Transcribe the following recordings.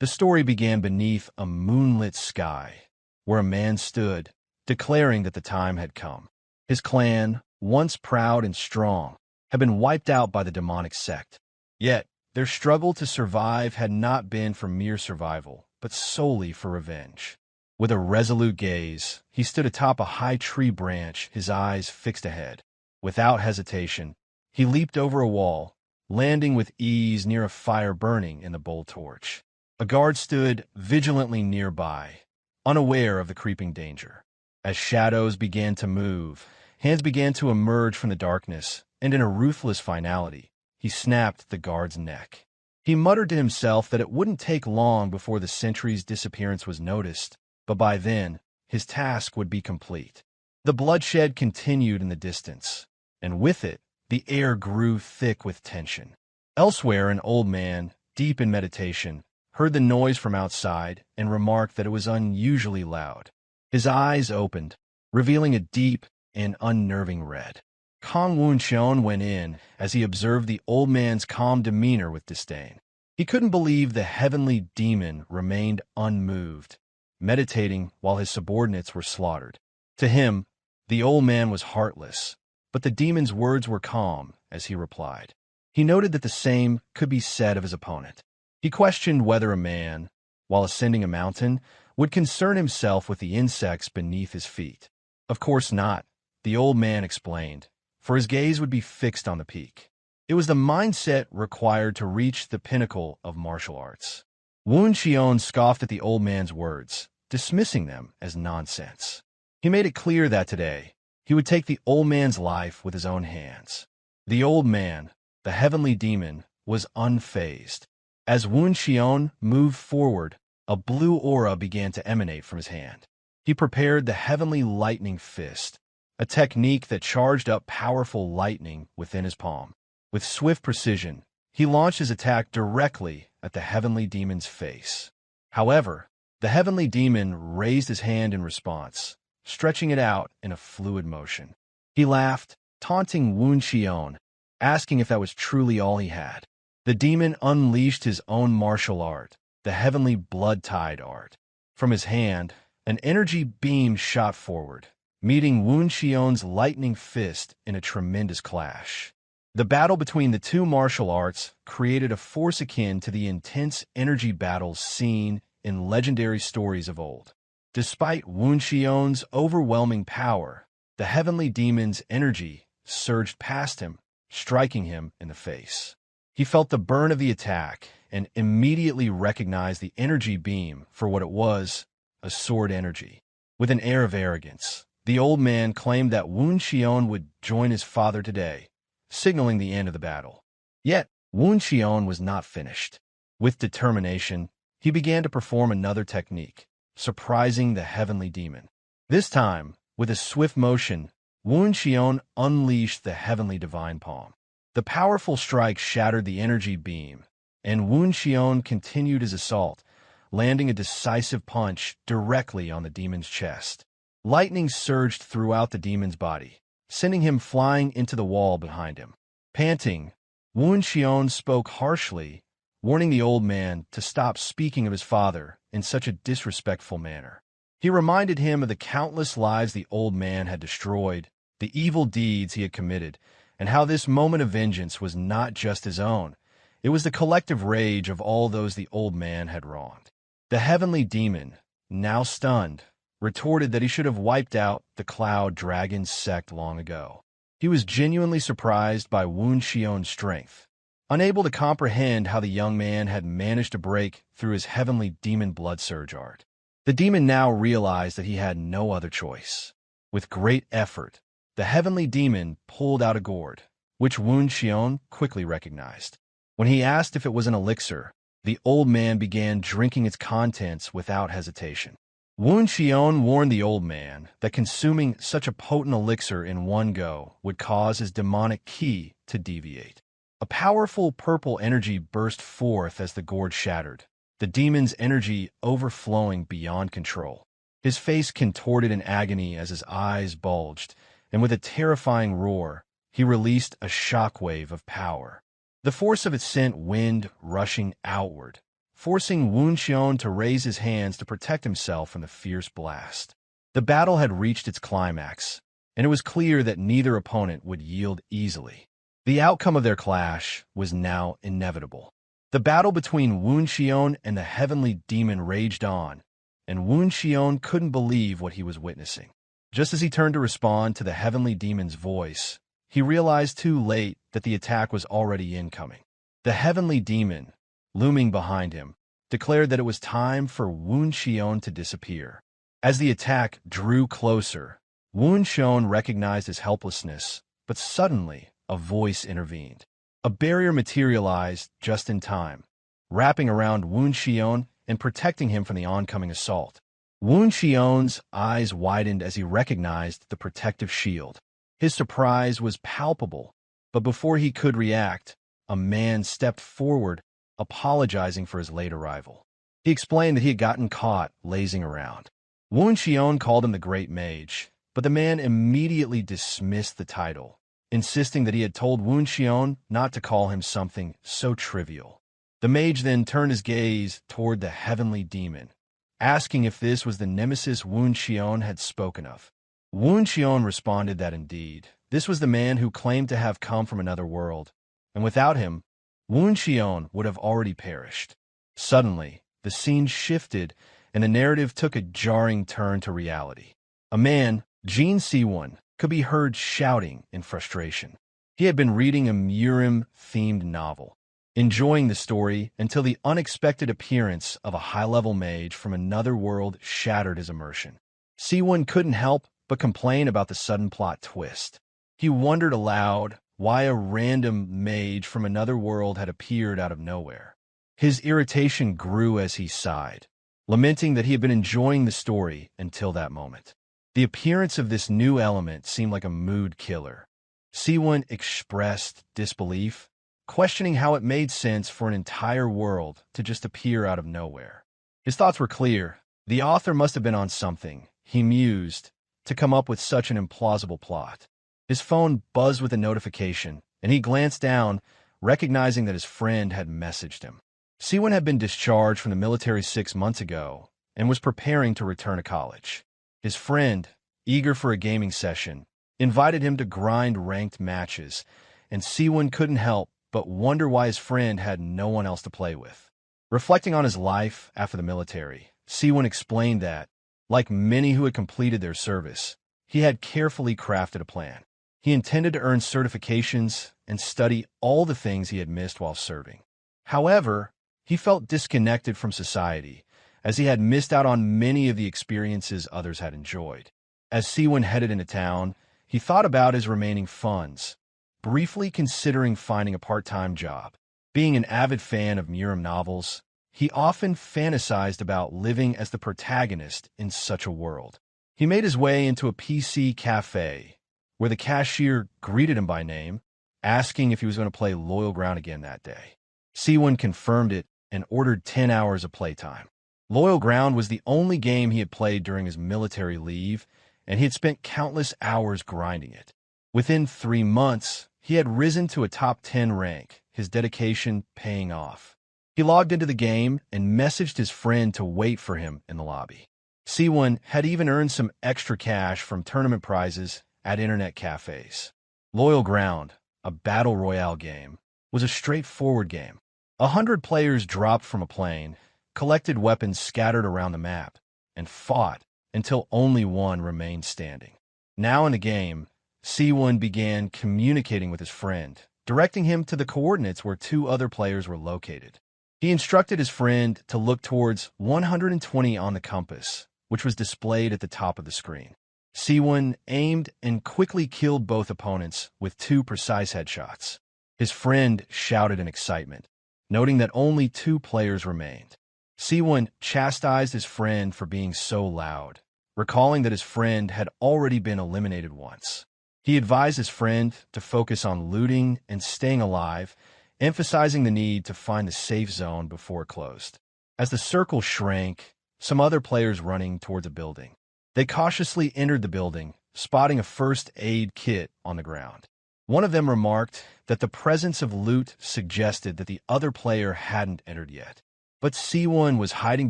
The story began beneath a moonlit sky, where a man stood, declaring that the time had come. His clan, once proud and strong, had been wiped out by the demonic sect. Yet, their struggle to survive had not been for mere survival, but solely for revenge. With a resolute gaze, he stood atop a high tree branch, his eyes fixed ahead. Without hesitation, he leaped over a wall, landing with ease near a fire burning in the bowl torch. A guard stood vigilantly nearby, unaware of the creeping danger. As shadows began to move, hands began to emerge from the darkness, and in a ruthless finality, he snapped the guard's neck. He muttered to himself that it wouldn't take long before the sentry's disappearance was noticed, but by then, his task would be complete. The bloodshed continued in the distance, and with it, the air grew thick with tension. Elsewhere, an old man, deep in meditation, heard the noise from outside and remarked that it was unusually loud. His eyes opened, revealing a deep and unnerving red. Kang Woon-cheon went in as he observed the old man's calm demeanor with disdain. He couldn't believe the heavenly demon remained unmoved, meditating while his subordinates were slaughtered. To him, the old man was heartless, but the demon's words were calm as he replied. He noted that the same could be said of his opponent. He questioned whether a man, while ascending a mountain, would concern himself with the insects beneath his feet. Of course not, the old man explained, for his gaze would be fixed on the peak. It was the mindset required to reach the pinnacle of martial arts. Woon-cheon scoffed at the old man's words, dismissing them as nonsense. He made it clear that today, he would take the old man's life with his own hands. The old man, the heavenly demon, was unfazed. As Woon-cheon moved forward, a blue aura began to emanate from his hand. He prepared the heavenly lightning fist, a technique that charged up powerful lightning within his palm. With swift precision, he launched his attack directly at the heavenly demon's face. However, the heavenly demon raised his hand in response, stretching it out in a fluid motion. He laughed, taunting Woon-cheon, asking if that was truly all he had. The demon unleashed his own martial art, the heavenly blood-tide art. From his hand, an energy beam shot forward, meeting Woon-cheon's lightning fist in a tremendous clash. The battle between the two martial arts created a force akin to the intense energy battles seen in legendary stories of old. Despite Woon-cheon's overwhelming power, the heavenly demon's energy surged past him, striking him in the face. He felt the burn of the attack and immediately recognized the energy beam for what it was, a sword energy. With an air of arrogance, the old man claimed that Woon-cheon would join his father today, signaling the end of the battle. Yet, Woon-cheon was not finished. With determination, he began to perform another technique, surprising the heavenly demon. This time, with a swift motion, Woon-cheon unleashed the heavenly divine palm. The powerful strike shattered the energy beam, and Woon-cheon continued his assault, landing a decisive punch directly on the demon's chest. Lightning surged throughout the demon's body, sending him flying into the wall behind him. Panting, Woon-cheon spoke harshly, warning the old man to stop speaking of his father in such a disrespectful manner. He reminded him of the countless lives the old man had destroyed, the evil deeds he had committed, and how this moment of vengeance was not just his own. It was the collective rage of all those the old man had wronged. The heavenly demon, now stunned, retorted that he should have wiped out the Cloud Dragon sect long ago. He was genuinely surprised by Woon-cheon's strength, unable to comprehend how the young man had managed to break through his heavenly demon blood surge art. The demon now realized that he had no other choice. With great effort, the heavenly demon pulled out a gourd, which Woon-cheon quickly recognized. When he asked if it was an elixir, the old man began drinking its contents without hesitation. Woon-cheon warned the old man that consuming such a potent elixir in one go would cause his demonic ki to deviate. A powerful purple energy burst forth as the gourd shattered, the demon's energy overflowing beyond control. His face contorted in agony as his eyes bulged, and with a terrifying roar, he released a shockwave of power. The force of it sent wind rushing outward, forcing Woon Seowoon to raise his hands to protect himself from the fierce blast. The battle had reached its climax, and it was clear that neither opponent would yield easily. The outcome of their clash was now inevitable. The battle between Woon Seowoon and the heavenly demon raged on, and Woon Seowoon couldn't believe what he was witnessing. Just as he turned to respond to the heavenly demon's voice, he realized too late that the attack was already incoming. The heavenly demon, looming behind him, declared that it was time for Woon Seowoon to disappear. As the attack drew closer, Woon Seowoon recognized his helplessness, but suddenly a voice intervened. A barrier materialized just in time, wrapping around Woon Seowoon and protecting him from the oncoming assault. Woon Seowoon's eyes widened as he recognized the protective shield. His surprise was palpable, but before he could react, a man stepped forward, apologizing for his late arrival. He explained that he had gotten caught lazing around. Woon Seowoon called him the Great Mage, but the man immediately dismissed the title, insisting that he had told Woon Seowoon not to call him something so trivial. The mage then turned his gaze toward the heavenly demon, asking if this was the nemesis Woon Seowoon had spoken of. Woon Seowoon responded that indeed, this was the man who claimed to have come from another world, and without him, Woon Seowoon would have already perished. Suddenly, the scene shifted, and the narrative took a jarring turn to reality. A man, Jin Seawoon, could be heard shouting in frustration. He had been reading a Murim-themed novel, enjoying the story until the unexpected appearance of a high-level mage from another world shattered his immersion. Seawoon couldn't help but complain about the sudden plot twist. He wondered aloud why a random mage from another world had appeared out of nowhere. His irritation grew as he sighed, lamenting that he had been enjoying the story until that moment. The appearance of this new element seemed like a mood killer. Seawoon expressed disbelief, questioning how it made sense for an entire world to just appear out of nowhere. His thoughts were clear. The author must have been on something, he mused, to come up with such an implausible plot. His phone buzzed with a notification, and he glanced down, recognizing that his friend had messaged him. Seawoon had been discharged from the military 6 months ago and was preparing to return to college. His friend, eager for a gaming session, invited him to grind ranked matches, and Seawoon couldn't help but wonder why his friend had no one else to play with. Reflecting on his life after the military, Seawoon explained that, like many who had completed their service, he had carefully crafted a plan. He intended to earn certifications and study all the things he had missed while serving. However, he felt disconnected from society, as he had missed out on many of the experiences others had enjoyed. As Seawoon headed into town, he thought about his remaining funds, briefly considering finding a part-time job. Being an avid fan of Murim novels, he often fantasized about living as the protagonist in such a world. He made his way into a PC cafe, where the cashier greeted him by name, asking if he was going to play Loyal Ground again that day. Seawoon confirmed it and ordered 10 hours of playtime. Loyal Ground was the only game he had played during his military leave, and he had spent countless hours grinding it. Within 3 months, he had risen to a top 10 rank, his dedication paying off. He logged into the game and messaged his friend to wait for him in the lobby. Seawoon had even earned some extra cash from tournament prizes at internet cafes. Loyal Ground, a Battle Royale game, was a straightforward game. 100 players dropped from a plane, collected weapons scattered around the map, and fought until only one remained standing. Now in the game, Seawoon began communicating with his friend, directing him to the coordinates where 2 other players were located. He instructed his friend to look towards 120 on the compass, which was displayed at the top of the screen. Seawoon aimed and quickly killed both opponents with 2 precise headshots. His friend shouted in excitement, noting that only 2 players remained. Seawoon chastised his friend for being so loud, recalling that his friend had already been eliminated once. He advised his friend to focus on looting and staying alive, emphasizing the need to find the safe zone before it closed. As the circle shrank, some other players running towards a building. They cautiously entered the building, spotting a first aid kit on the ground. One of them remarked that the presence of loot suggested that the other player hadn't entered yet. But Seowoon was hiding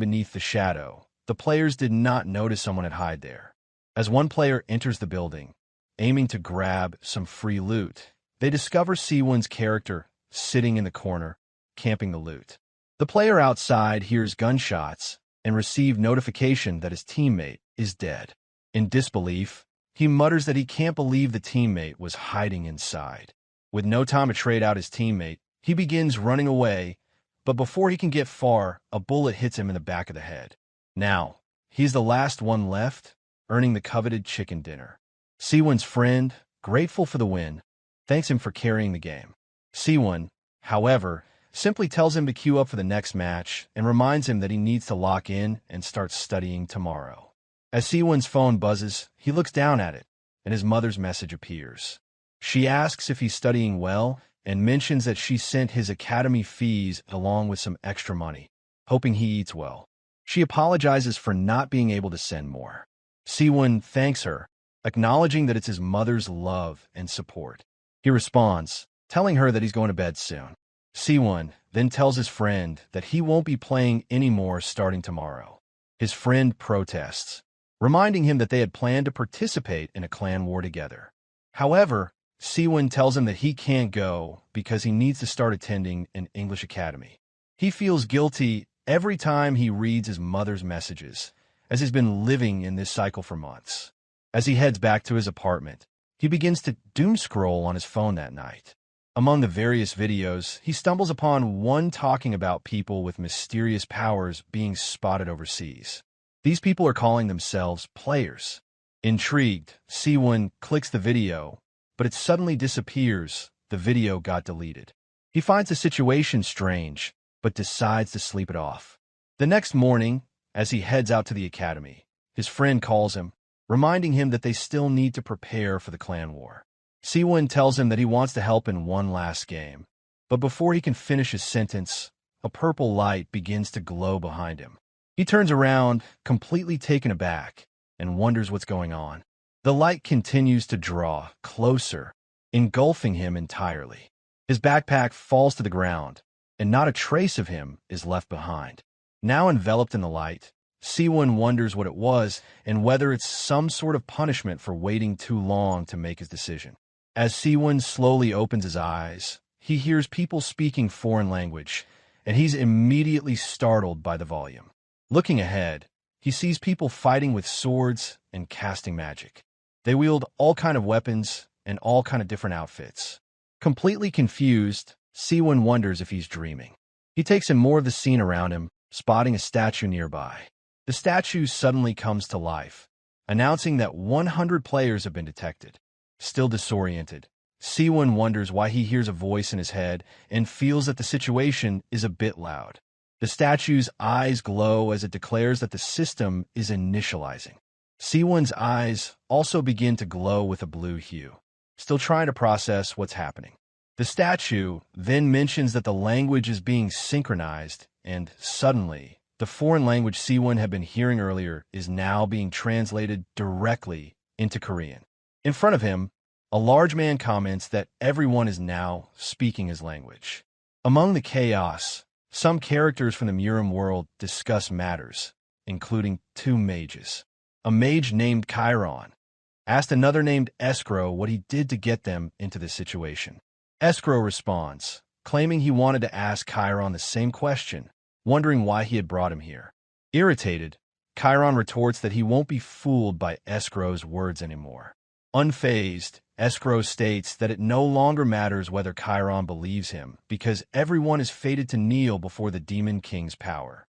beneath the shadow. The players did not notice someone had hid there. As one player enters the building, aiming to grab some free loot, they discover Seowoon's character sitting in the corner, camping the loot. The player outside hears gunshots and receives notification that his teammate is dead. In disbelief, he mutters that he can't believe the teammate was hiding inside. With no time to trade out his teammate, he begins running away, but before he can get far, a bullet hits him in the back of the head. Now, he's the last one left, earning the coveted chicken dinner. Seowoon's friend, grateful for the win, thanks him for carrying the game. Seowoon, however, simply tells him to queue up for the next match and reminds him that he needs to lock in and start studying tomorrow. As Seowoon's phone buzzes, he looks down at it, and his mother's message appears. She asks if he's studying well and mentions that she sent his academy fees along with some extra money, hoping he eats well. She apologizes for not being able to send more. Seowoon thanks her, acknowledging that it's his mother's love and support. He responds, telling her that he's going to bed soon. Seowoon then tells his friend that he won't be playing anymore starting tomorrow. His friend protests, reminding him that they had planned to participate in a clan war together. However, Seowoon tells him that he can't go because he needs to start attending an English academy. He feels guilty every time he reads his mother's messages, as he's been living in this cycle for months. As he heads back to his apartment, he begins to doom scroll on his phone that night. Among the various videos, he stumbles upon one talking about people with mysterious powers being spotted overseas. These people are calling themselves players. Intrigued, Seowoon clicks the video, but it suddenly disappears. The video got deleted. He finds the situation strange, but decides to sleep it off. The next morning, as he heads out to the academy, his friend calls him, reminding him that they still need to prepare for the clan war. Seowoon tells him that he wants to help in one last game, but before he can finish his sentence, a purple light begins to glow behind him. He turns around, completely taken aback, and wonders what's going on. The light continues to draw closer, engulfing him entirely. His backpack falls to the ground, and not a trace of him is left behind. Now enveloped in the light, Seowoon wonders what it was and whether it's some sort of punishment for waiting too long to make his decision. As Seowoon slowly opens his eyes, he hears people speaking foreign language, and he's immediately startled by the volume. Looking ahead, he sees people fighting with swords and casting magic. They wield all kind of weapons and all kind of different outfits. Completely confused, Seowoon wonders if he's dreaming. He takes in more of the scene around him, spotting a statue nearby. The statue suddenly comes to life, announcing that 100 players have been detected. Still disoriented, Seowoon wonders why he hears a voice in his head and feels that the situation is a bit loud. The statue's eyes glow as it declares that the system is initializing. Seowoon's eyes also begin to glow with a blue hue, still trying to process what's happening. The statue then mentions that the language is being synchronized, and suddenly, the foreign language Seowoon had been hearing earlier is now being translated directly into Korean. In front of him, a large man comments that everyone is now speaking his language. Among the chaos, some characters from the Murim world discuss matters, including two mages. A mage named Chiron asked another named Escrow what he did to get them into this situation. Escrow responds, claiming he wanted to ask Chiron the same question, wondering why he had brought him here. Irritated, Chiron retorts that he won't be fooled by Escrow's words anymore. Unfazed, Escrow states that it no longer matters whether Chiron believes him, because everyone is fated to kneel before the Demon King's power.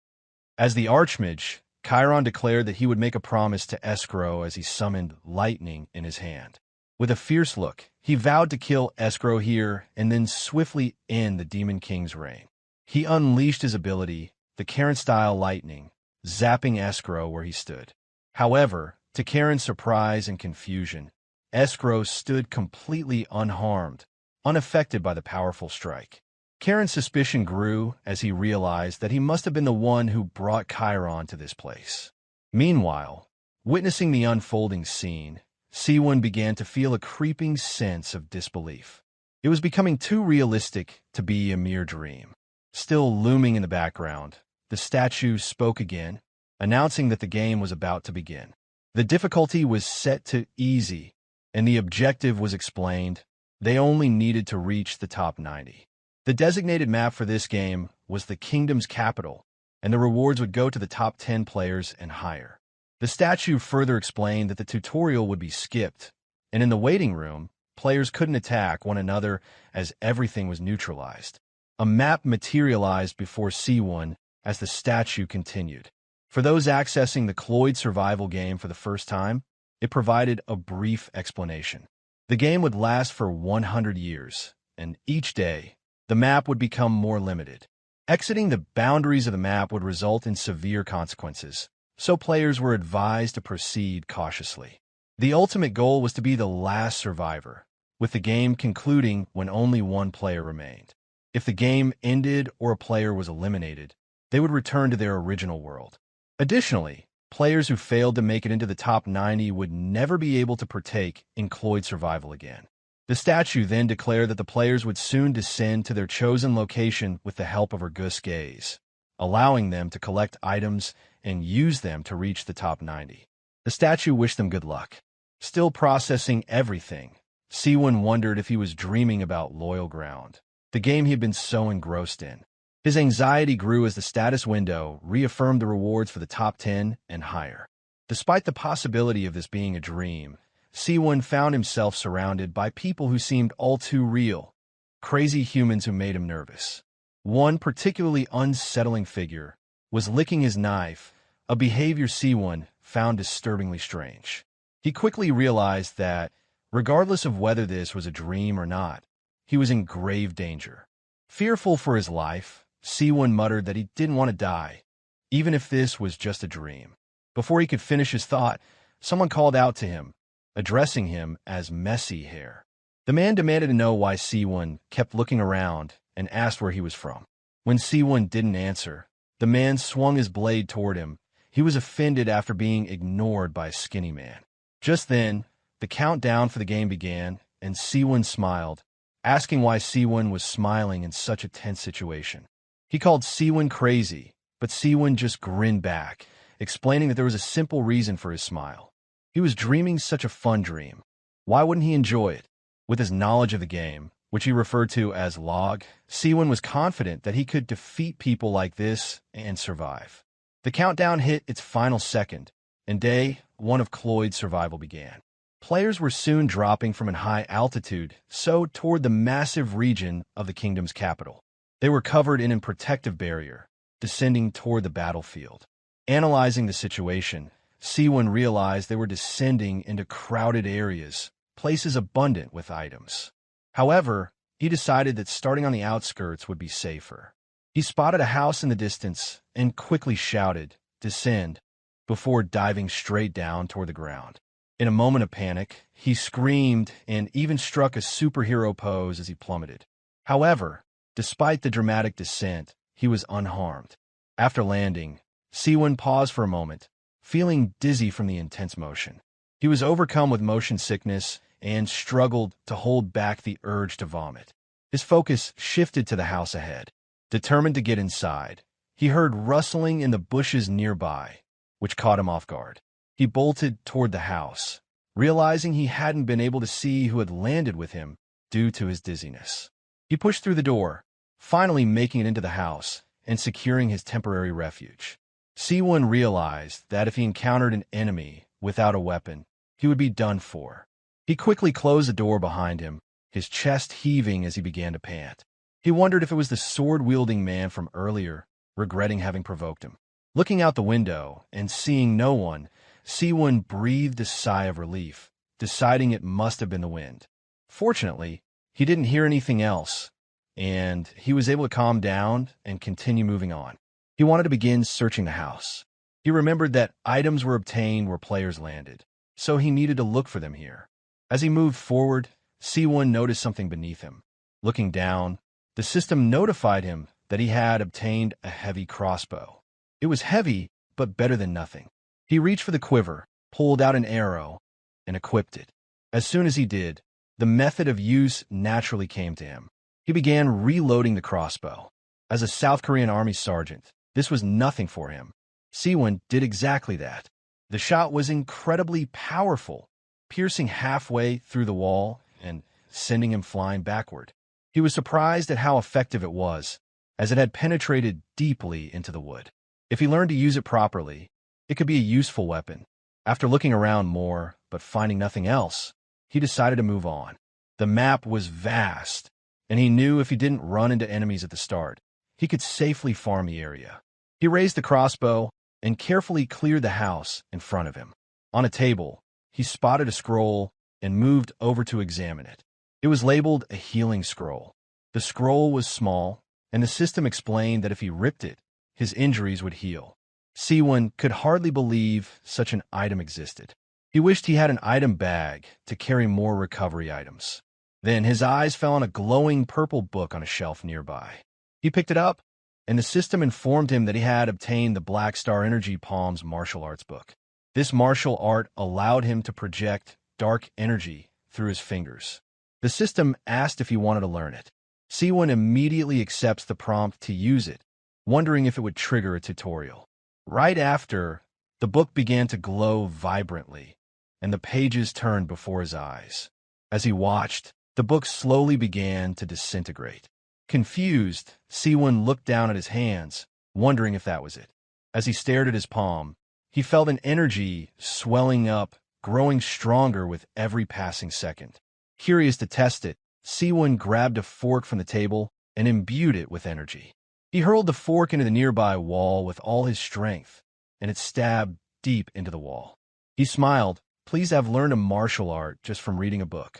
As the Archmage, Chiron declared that he would make a promise to Escrow as he summoned lightning in his hand. With a fierce look, he vowed to kill Escrow here and then swiftly end the Demon King's reign. He unleashed his ability, the Karen-style lightning, zapping Escrow where he stood. However, to Karen's surprise and confusion, Escrow stood completely unharmed, unaffected by the powerful strike. Karen's suspicion grew as he realized that he must have been the one who brought Chiron to this place. Meanwhile, witnessing the unfolding scene, Seowoon began to feel a creeping sense of disbelief. It was becoming too realistic to be a mere dream. Still looming in the background, the statue spoke again, announcing that the game was about to begin. The difficulty was set to easy, and the objective was explained. They only needed to reach the top 90. The designated map for this game was the kingdom's capital, and the rewards would go to the top 10 players and higher. The statue further explained that the tutorial would be skipped, and in the waiting room, players couldn't attack one another as everything was neutralized. A map materialized before Seowoon as the statue continued. For those accessing the Cloyd Survival game for the first time, it provided a brief explanation. The game would last for 100 years, and each day, the map would become more limited. Exiting the boundaries of the map would result in severe consequences, so players were advised to proceed cautiously. The ultimate goal was to be the last survivor, with the game concluding when only one player remained. If the game ended or a player was eliminated, they would return to their original world. Additionally, players who failed to make it into the top 90 would never be able to partake in Cloyd Survival again. The statue then declared that the players would soon descend to their chosen location with the help of her Gus gaze, allowing them to collect items and use them to reach the top 90. The statue wished them good luck. Still processing everything, Seowoon wondered if he was dreaming about Loyal Ground, the game he had been so engrossed in. His anxiety grew as the status window reaffirmed the rewards for the top 10 and higher. Despite the possibility of this being a dream, Seowoon found himself surrounded by people who seemed all too real, crazy humans who made him nervous. One particularly unsettling figure was licking his knife, a behavior Seowoon found disturbingly strange. He quickly realized that, regardless of whether this was a dream or not, he was in grave danger. Fearful for his life, Seowoon muttered that he didn't want to die, even if this was just a dream. Before he could finish his thought, someone called out to him, addressing him as Messy Hair. The man demanded to know why Seowoon kept looking around and asked where he was from. When Seowoon didn't answer, the man swung his blade toward him. He was offended after being ignored by a skinny man. Just then, the countdown for the game began, and Seowoon smiled, asking why Seowoon was smiling in such a tense situation. He called Seowoon crazy, but Seowoon just grinned back, explaining that there was a simple reason for his smile. He was dreaming such a fun dream. Why wouldn't he enjoy it? With his knowledge of the game, which he referred to as log, Seowoon was confident that he could defeat people like this and survive. The countdown hit its final second, and day 1 of Cloyd Survival began. Players were soon dropping from a high altitude, so toward the massive region of the kingdom's capital. They were covered in a protective barrier, descending toward the battlefield. Analyzing the situation, Seowoon realized they were descending into crowded areas, places abundant with items. However, he decided that starting on the outskirts would be safer. He spotted a house in the distance and quickly shouted, "Descend," before diving straight down toward the ground. In a moment of panic, he screamed and even struck a superhero pose as he plummeted. However, despite the dramatic descent, he was unharmed. After landing, Seowoon paused for a moment, feeling dizzy from the intense motion. He was overcome with motion sickness and struggled to hold back the urge to vomit. His focus shifted to the house ahead. Determined to get inside, he heard rustling in the bushes nearby, which caught him off guard. He bolted toward the house, realizing he hadn't been able to see who had landed with him due to his dizziness. He pushed through the door, finally making it into the house and securing his temporary refuge. Seowoon realized that if he encountered an enemy without a weapon, he would be done for. He quickly closed the door behind him, his chest heaving as he began to pant. He wondered if it was the sword-wielding man from earlier, regretting having provoked him. Looking out the window and seeing no one, Seowoon breathed a sigh of relief, deciding it must have been the wind. Fortunately, he didn't hear anything else, and he was able to calm down and continue moving on. He wanted to begin searching the house. He remembered that items were obtained where players landed, so he needed to look for them here. As he moved forward, Seowoon noticed something beneath him. Looking down, the system notified him that he had obtained a heavy crossbow. It was heavy, but better than nothing. He reached for the quiver, pulled out an arrow, and equipped it. As soon as he did, the method of use naturally came to him. He began reloading the crossbow. As a South Korean Army sergeant, This was nothing for him. Seowoon did exactly that. The shot was incredibly powerful, piercing halfway through the wall and sending him flying backward. He was surprised at how effective it was, as it had penetrated deeply into the wood. If he learned to use it properly, it could be a useful weapon. After looking around more, but finding nothing else, he decided to move on. The map was vast, and he knew if he didn't run into enemies at the start, he could safely farm the area. He raised the crossbow and carefully cleared the house in front of him. On a table, he spotted a scroll and moved over to examine it. It was labeled a healing scroll. The scroll was small, and the system explained that if he ripped it, his injuries would heal. Seowoon could hardly believe such an item existed. He wished he had an item bag to carry more recovery items. Then his eyes fell on a glowing purple book on a shelf nearby. He picked it up, and the system informed him that he had obtained the Black Star Energy Palm's martial arts book. This martial art allowed him to project dark energy through his fingers. The system asked if he wanted to learn it. Seowoon immediately accepts the prompt to use it, wondering if it would trigger a tutorial. Right after, the book began to glow vibrantly, and the pages turned before his eyes. As he watched, the book slowly began to disintegrate. Confused, Seowoon looked down at his hands, wondering if that was it. As he stared at his palm, he felt an energy swelling up, growing stronger with every passing second. Curious to test it, Seowoon grabbed a fork from the table and imbued it with energy. He hurled the fork into the nearby wall with all his strength, and it stabbed deep into the wall. He smiled, pleased to have learned a martial art just from reading a book.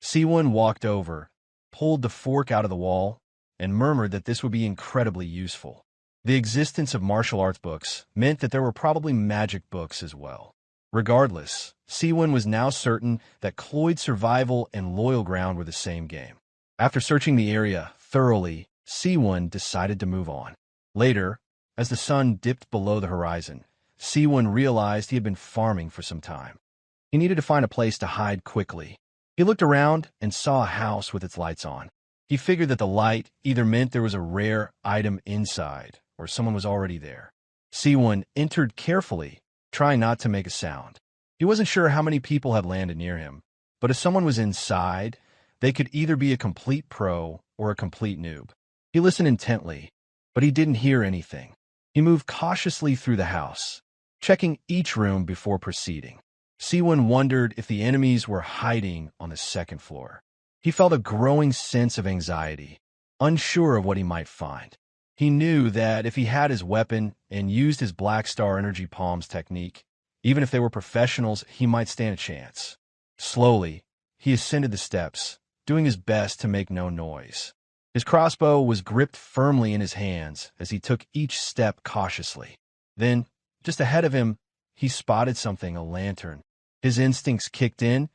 Seowoon walked over, pulled the fork out of the wall, and murmured that this would be incredibly useful. The existence of martial arts books meant that there were probably magic books as well. Regardless, Seowoon was now certain that Cloyd Survival and Loyal Ground were the same game. After searching the area thoroughly, Seowoon decided to move on. Later, as the sun dipped below the horizon, Seowoon realized he had been farming for some time. He needed to find a place to hide quickly. He looked around and saw a house with its lights on. He figured that the light either meant there was a rare item inside or someone was already there. Seowoon entered carefully, trying not to make a sound. He wasn't sure how many people had landed near him, but if someone was inside, they could either be a complete pro or a complete noob. He listened intently, but he didn't hear anything. He moved cautiously through the house, checking each room before proceeding. Seowoon wondered if the enemies were hiding on the second floor. He felt a growing sense of anxiety, unsure of what he might find. He knew that if he had his weapon and used his Black Star Energy Palms technique, even if they were professionals, he might stand a chance. Slowly, he ascended the steps, doing his best to make no noise. His crossbow was gripped firmly in his hands as he took each step cautiously. Then, just ahead of him, he spotted something, a lantern. His instincts kicked in,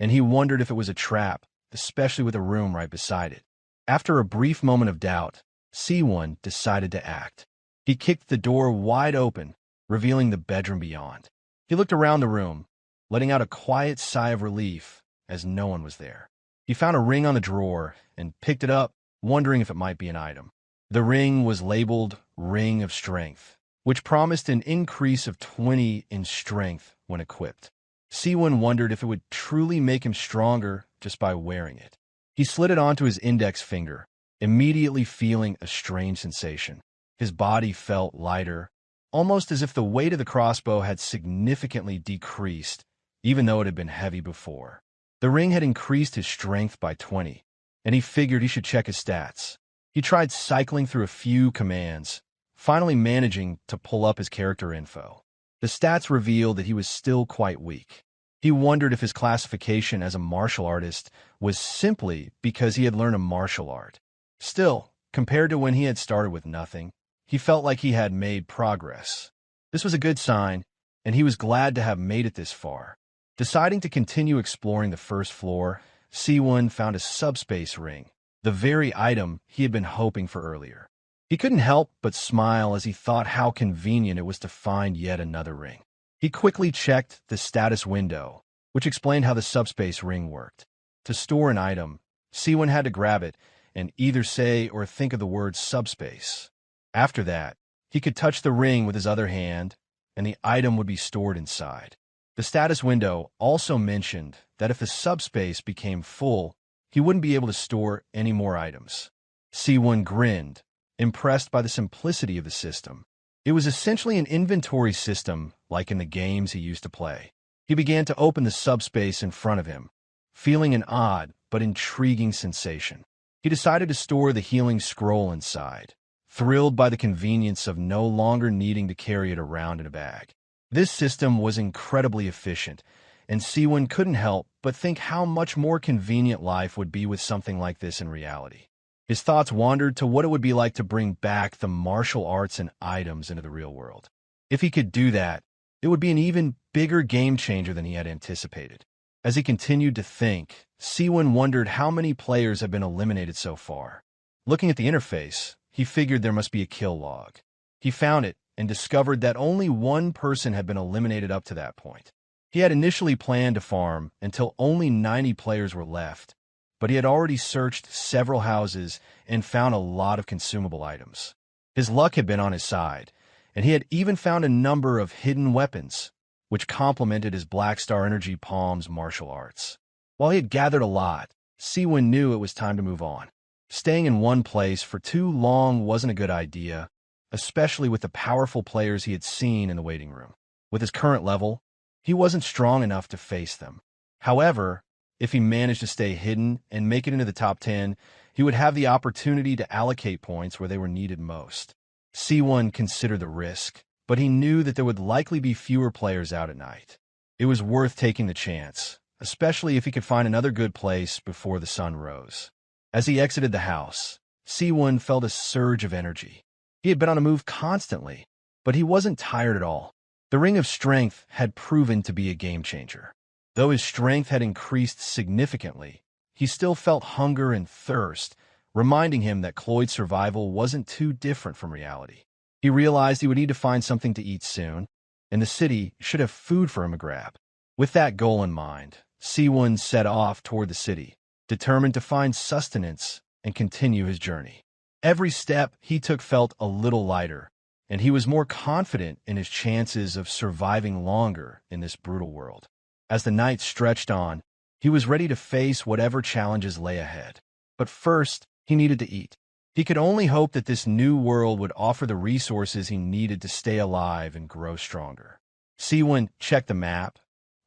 and he wondered if it was a trap, especially with a room right beside it. After a brief moment of doubt, Seowoon decided to act. He kicked the door wide open, revealing the bedroom beyond. He looked around the room, letting out a quiet sigh of relief as no one was there. He found a ring on the drawer and picked it up, wondering if it might be an item. The ring was labeled Ring of Strength, which promised an increase of 20 in strength when equipped. Seowoon wondered if it would truly make him stronger just by wearing it. He slid it onto his index finger, immediately feeling a strange sensation. His body felt lighter, almost as if the weight of the crossbow had significantly decreased, even though it had been heavy before. The ring had increased his strength by 20, and he figured he should check his stats. He tried cycling through a few commands, finally managing to pull up his character info. The stats revealed that he was still quite weak. He wondered if his classification as a martial artist was simply because he had learned a martial art. Still, compared to when he had started with nothing, he felt like he had made progress. This was a good sign, and he was glad to have made it this far. Deciding to continue exploring the first floor, Seowoon found a subspace ring, the very item he had been hoping for earlier. He couldn't help but smile as he thought how convenient it was to find yet another ring. He quickly checked the status window, which explained how the subspace ring worked. To store an item, Seowoon had to grab it and either say or think of the word subspace. After that, He could touch the ring with his other hand, and the item would be stored inside. The status window also mentioned that if the subspace became full, he wouldn't be able to store any more items. Seowoon grinned, impressed by the simplicity of the system. It was essentially an inventory system like in the games he used to play. He began to open the subspace in front of him, feeling an odd but intriguing sensation. He decided to store the healing scroll inside, thrilled by the convenience of no longer needing to carry it around in a bag. This system was incredibly efficient, and Seowoon couldn't help but think how much more convenient life would be with something like this in reality. His thoughts wandered to what it would be like to bring back the martial arts and items into the real world. If he could do that, it would be an even bigger game changer than he had anticipated. As he continued to think, Seowoon wondered how many players had been eliminated so far. Looking at the interface, he figured there must be a kill log. He found it and discovered that only one person had been eliminated up to that point. He had initially planned to farm until only 90 players were left, but he had already searched several houses and found a lot of consumable items. His luck had been on his side, and he had even found a number of hidden weapons, which complemented his Black Star Energy Palm's martial arts. While he had gathered a lot, Seowoon knew it was time to move on. Staying in one place for too long wasn't a good idea, especially with the powerful players he had seen in the waiting room. With his current level, he wasn't strong enough to face them. However, if he managed to stay hidden and make it into the top 10, he would have the opportunity to allocate points where they were needed most. Seowoon considered the risk, but he knew that there would likely be fewer players out at night. It was worth taking the chance, especially if he could find another good place before the sun rose. As he exited the house, Seowoon felt a surge of energy. He had been on a move constantly, but he wasn't tired at all. The Ring of Strength had proven to be a game changer. Though his strength had increased significantly, he still felt hunger and thirst, reminding him that Cloyd Survival wasn't too different from reality. He realized he would need to find something to eat soon, and the city should have food for him to grab. With that goal in mind, Seowoon set off toward the city, determined to find sustenance and continue his journey. Every step he took felt a little lighter, and he was more confident in his chances of surviving longer in this brutal world. As the night stretched on, he was ready to face whatever challenges lay ahead. But first, he needed to eat. He could only hope that this new world would offer the resources he needed to stay alive and grow stronger. Seowoon checked the map,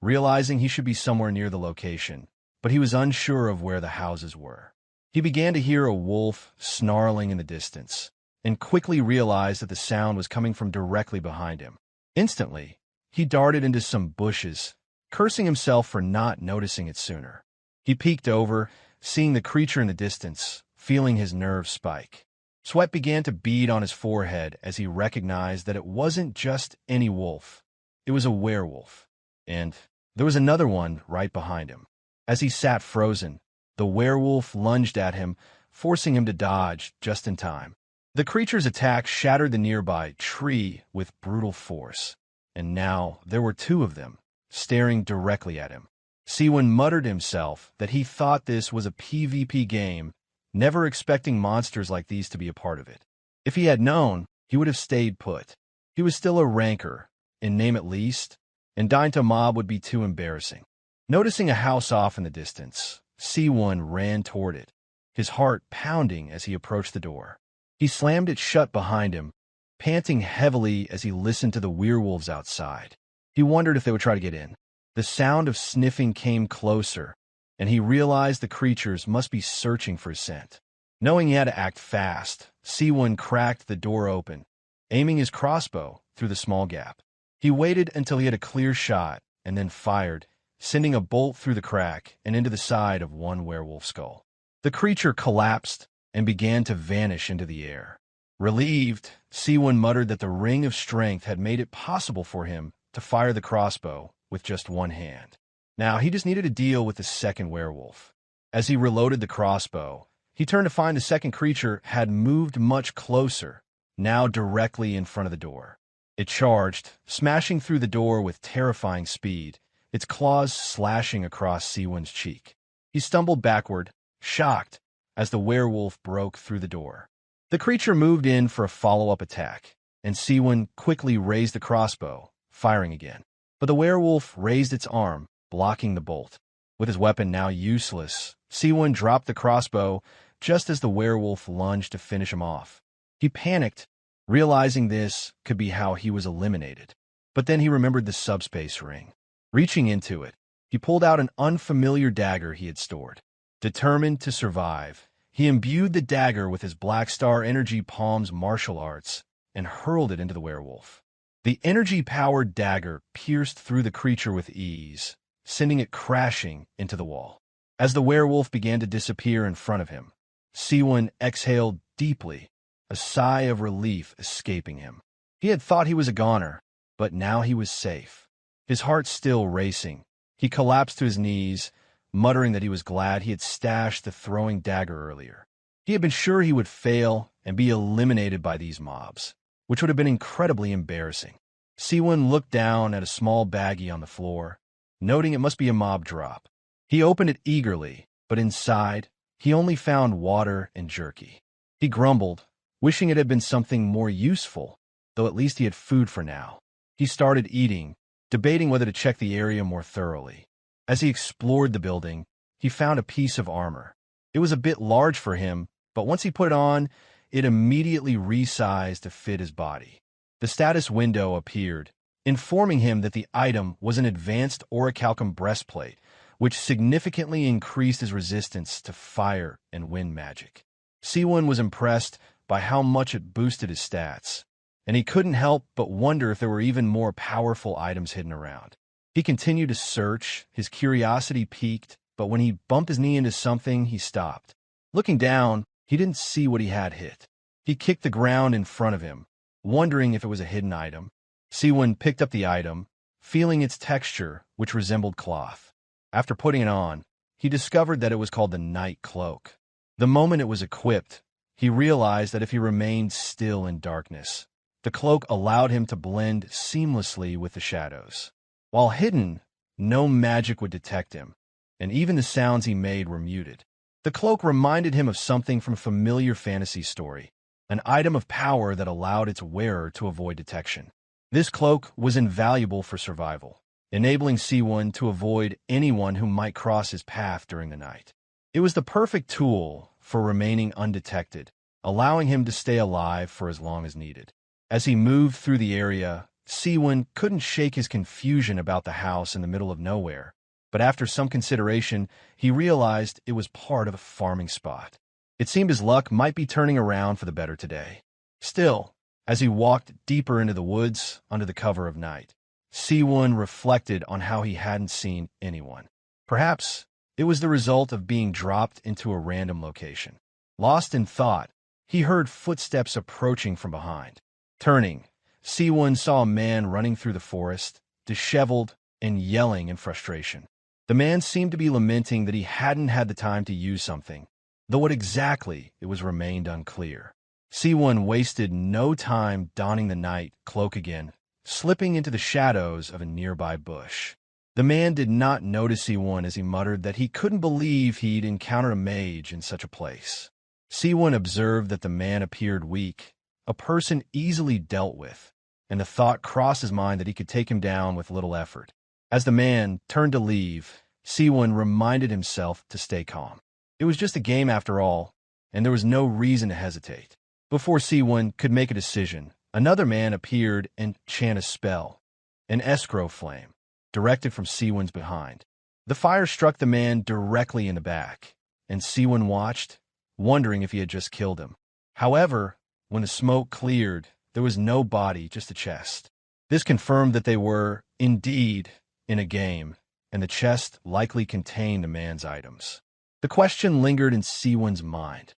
realizing he should be somewhere near the location, but he was unsure of where the houses were. He began to hear a wolf snarling in the distance, and quickly realized that the sound was coming from directly behind him. Instantly, he darted into some bushes, cursing himself for not noticing it sooner. He peeked over, seeing the creature in the distance, feeling his nerves spike. Sweat began to bead on his forehead as he recognized that it wasn't just any wolf. It was a werewolf, and there was another one right behind him. As he sat frozen, the werewolf lunged at him, forcing him to dodge just in time. The creature's attack shattered the nearby tree with brutal force, and now there were two of them, staring directly at him. Seowoon muttered to himself that he thought this was a PvP game, never expecting monsters like these to be a part of it. If he had known, he would have stayed put. He was still a ranker, in name at least, and dying to a mob would be too embarrassing. Noticing a house off in the distance, Seowoon ran toward it, his heart pounding as he approached the door. He slammed it shut behind him, panting heavily as he listened to the werewolves outside. He wondered if they would try to get in. The sound of sniffing came closer, and he realized the creatures must be searching for his scent. Knowing he had to act fast, Seowoon cracked the door open, aiming his crossbow through the small gap. He waited until he had a clear shot, and then fired, sending a bolt through the crack and into the side of one werewolf skull. The creature collapsed and began to vanish into the air. Relieved, Seowoon muttered that the Ring of Strength had made it possible for him to fire the crossbow with just one hand. Now he just needed to deal with the second werewolf. As he reloaded the crossbow, he turned to find the second creature had moved much closer, now directly in front of the door. It charged, smashing through the door with terrifying speed, its claws slashing across Seowoon's cheek. He stumbled backward, shocked, as the werewolf broke through the door. The creature moved in for a follow-up attack, and Seowoon quickly raised the crossbow, firing again. But the werewolf raised its arm, blocking the bolt. With his weapon now useless, Seowoon dropped the crossbow just as the werewolf lunged to finish him off. He panicked, realizing this could be how he was eliminated. But then he remembered the subspace ring. Reaching into it, he pulled out an unfamiliar dagger he had stored. Determined to survive, he imbued the dagger with his Black Star Energy Palm's martial arts and hurled it into the werewolf. The energy-powered dagger pierced through the creature with ease, sending it crashing into the wall. As the werewolf began to disappear in front of him, Seowoon exhaled deeply, a sigh of relief escaping him. He had thought he was a goner, but now he was safe. His heart still racing, he collapsed to his knees, muttering that he was glad he had stashed the throwing dagger earlier. He had been sure he would fail and be eliminated by these mobs, which would have been incredibly embarrassing. Seowoon looked down at a small baggie on the floor, noting it must be a mob drop. He opened it eagerly, but inside, he only found water and jerky. He grumbled, wishing it had been something more useful, though at least he had food for now. He started eating, debating whether to check the area more thoroughly. As he explored the building, he found a piece of armor. It was a bit large for him, but once he put it on, it immediately resized to fit his body. The status window appeared, informing him that the item was an advanced orichalcum breastplate, which significantly increased his resistance to fire and wind magic. Seowoon was impressed by how much it boosted his stats, and he couldn't help but wonder if there were even more powerful items hidden around. He continued to search, his curiosity piqued, but when he bumped his knee into something, he stopped. Looking down, he didn't see what he had hit. He kicked the ground in front of him, wondering if it was a hidden item. Seowoon picked up the item, feeling its texture, which resembled cloth. After putting it on, he discovered that it was called the Night Cloak. The moment it was equipped, he realized that if he remained still in darkness, the cloak allowed him to blend seamlessly with the shadows. While hidden, no magic would detect him, and even the sounds he made were muted. The cloak reminded him of something from a familiar fantasy story, an item of power that allowed its wearer to avoid detection. This cloak was invaluable for survival, enabling Seowoon to avoid anyone who might cross his path during the night. It was the perfect tool for remaining undetected, allowing him to stay alive for as long as needed. As he moved through the area, Seowoon couldn't shake his confusion about the house in the middle of nowhere, but after some consideration, he realized it was part of a farming spot. It seemed his luck might be turning around for the better today. Still, as he walked deeper into the woods under the cover of night, Seowoon reflected on how he hadn't seen anyone. Perhaps it was the result of being dropped into a random location. Lost in thought, he heard footsteps approaching from behind. Turning, Seowoon saw a man running through the forest, disheveled and yelling in frustration. The man seemed to be lamenting that he hadn't had the time to use something, though what exactly it was remained unclear. Seowoon wasted no time donning the night cloak again, slipping into the shadows of a nearby bush. The man did not notice Seowoon as he muttered that he couldn't believe he'd encountered a mage in such a place. Seowoon observed that the man appeared weak, a person easily dealt with, and the thought crossed his mind that he could take him down with little effort. As the man turned to leave, Seowoon reminded himself to stay calm. It was just a game after all, and there was no reason to hesitate. Before Seowoon could make a decision, another man appeared and chanted a spell, an escrow flame, directed from Seowoon's behind. The fire struck the man directly in the back, and Seowoon watched, wondering if he had just killed him. However, when the smoke cleared, there was no body, just a chest. This confirmed that they were, indeed, in a game, and the chest likely contained the man's items. The question lingered in Seowoon's mind.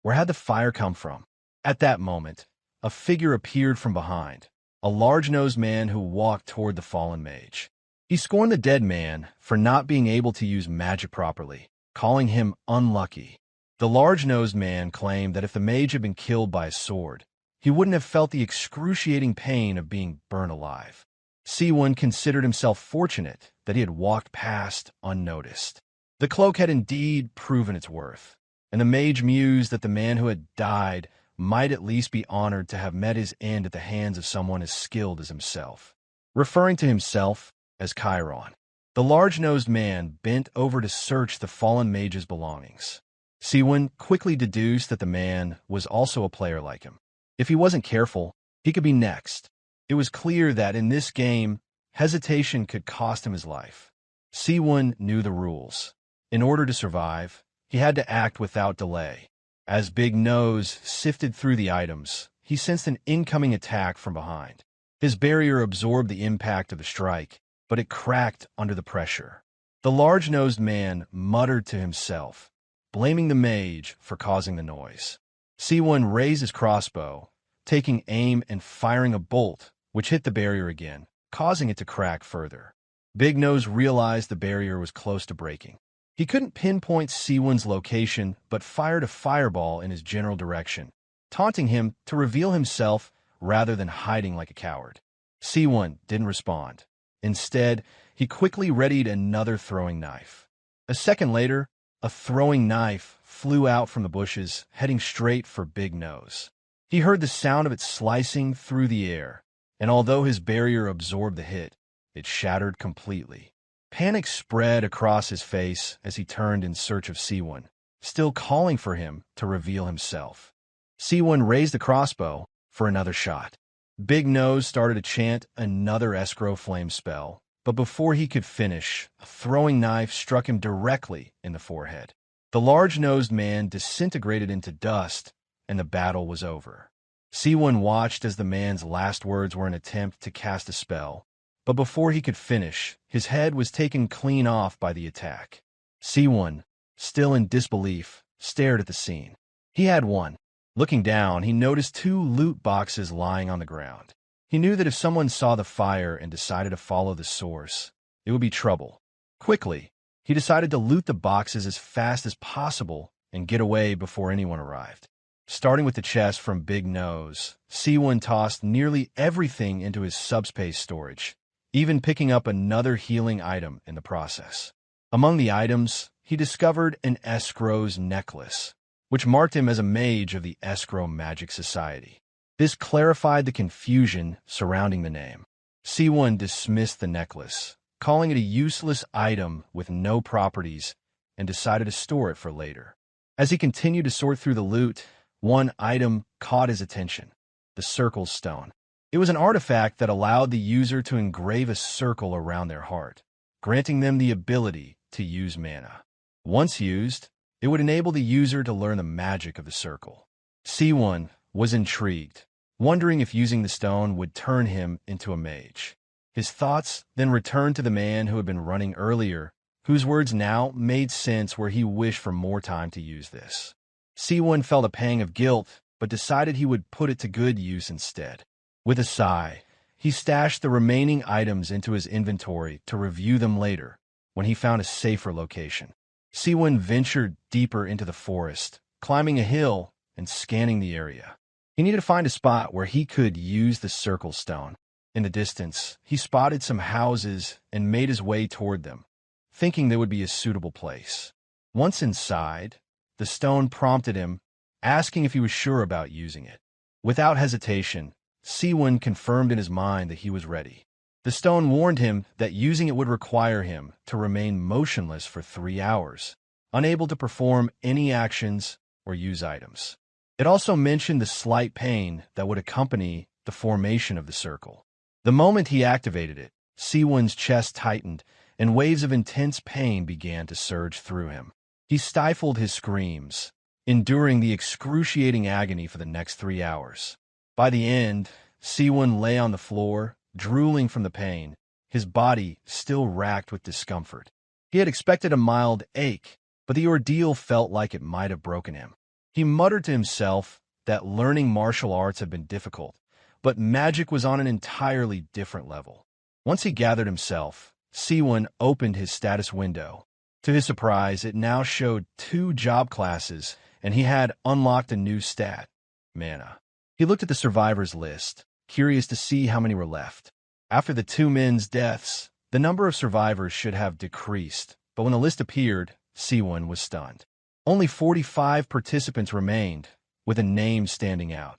Where had the fire come from? At that moment, a figure appeared from behind, a large-nosed man who walked toward the fallen mage. He scorned the dead man for not being able to use magic properly, calling him unlucky. The large-nosed man claimed that if the mage had been killed by a sword, he wouldn't have felt the excruciating pain of being burned alive. Seowoon considered himself fortunate that he had walked past unnoticed. The cloak had indeed proven its worth, and the mage mused that the man who had died might at least be honored to have met his end at the hands of someone as skilled as himself. Referring to himself as Chiron, the large-nosed man bent over to search the fallen mage's belongings. Seowoon quickly deduced that the man was also a player like him. If he wasn't careful, he could be next. It was clear that in this game, hesitation could cost him his life. Seowoon knew the rules. In order to survive, he had to act without delay. As Big Nose sifted through the items, he sensed an incoming attack from behind. His barrier absorbed the impact of the strike, but it cracked under the pressure. The large-nosed man muttered to himself, blaming the mage for causing the noise. Seowoon raised his crossbow, taking aim and firing a bolt, which hit the barrier again, causing it to crack further. Big Nose realized the barrier was close to breaking. He couldn't pinpoint Seowoon's location, but fired a fireball in his general direction, taunting him to reveal himself rather than hiding like a coward. Seowoon didn't respond. Instead, he quickly readied another throwing knife. A second later, a throwing knife flew out from the bushes, heading straight for Big Nose. He heard the sound of it slicing through the air, and although his barrier absorbed the hit, it shattered completely. Panic spread across his face as he turned in search of Seowoon, still calling for him to reveal himself. Seowoon raised the crossbow for another shot. Big Nose started to chant another escrow flame spell, but before he could finish, a throwing knife struck him directly in the forehead. The large-nosed man disintegrated into dust, and the battle was over. Seowoon watched as the man's last words were an attempt to cast a spell, but before he could finish, his head was taken clean off by the attack. Seowoon, still in disbelief, stared at the scene. He had won. Looking down, he noticed 2 loot boxes lying on the ground. He knew that if someone saw the fire and decided to follow the source, it would be trouble. Quickly, he decided to loot the boxes as fast as possible and get away before anyone arrived. Starting with the chest from Big Nose, Seowoon tossed nearly everything into his subspace storage, even picking up another healing item in the process. Among the items, he discovered an escrow's necklace, which marked him as a mage of the Escrow Magic Society. This clarified the confusion surrounding the name. Seowoon dismissed the necklace, calling it a useless item with no properties, and decided to store it for later. As he continued to sort through the loot, one item caught his attention: the Circle Stone. It was an artifact that allowed the user to engrave a circle around their heart, granting them the ability to use mana. Once used, it would enable the user to learn the magic of the circle. Seowoon was intrigued, wondering if using the stone would turn him into a mage. His thoughts then returned to the man who had been running earlier, whose words now made sense where he wished for more time to use this. Seowoon felt a pang of guilt, but decided he would put it to good use instead. With a sigh, he stashed the remaining items into his inventory to review them later, when he found a safer location. Seowoon ventured deeper into the forest, climbing a hill and scanning the area. He needed to find a spot where he could use the Circle Stone. In the distance, he spotted some houses and made his way toward them, thinking they would be a suitable place. Once inside, the stone prompted him, asking if he was sure about using it. Without hesitation, Seowoon confirmed in his mind that he was ready. The stone warned him that using it would require him to remain motionless for 3 hours, unable to perform any actions or use items. It also mentioned the slight pain that would accompany the formation of the circle. The moment he activated it, Seowoon's chest tightened, and waves of intense pain began to surge through him. He stifled his screams, enduring the excruciating agony for the next 3 hours. By the end, Seowoon lay on the floor, drooling from the pain, his body still racked with discomfort. He had expected a mild ache, but the ordeal felt like it might have broken him. He muttered to himself that learning martial arts had been difficult, but magic was on an entirely different level. Once he gathered himself, Seowoon opened his status window. To his surprise, it now showed 2 job classes, and he had unlocked a new stat: mana. He looked at the survivors list, curious to see how many were left. After the 2 men's deaths, the number of survivors should have decreased, but when the list appeared, Seowoon was stunned. Only 45 participants remained, with a name standing out: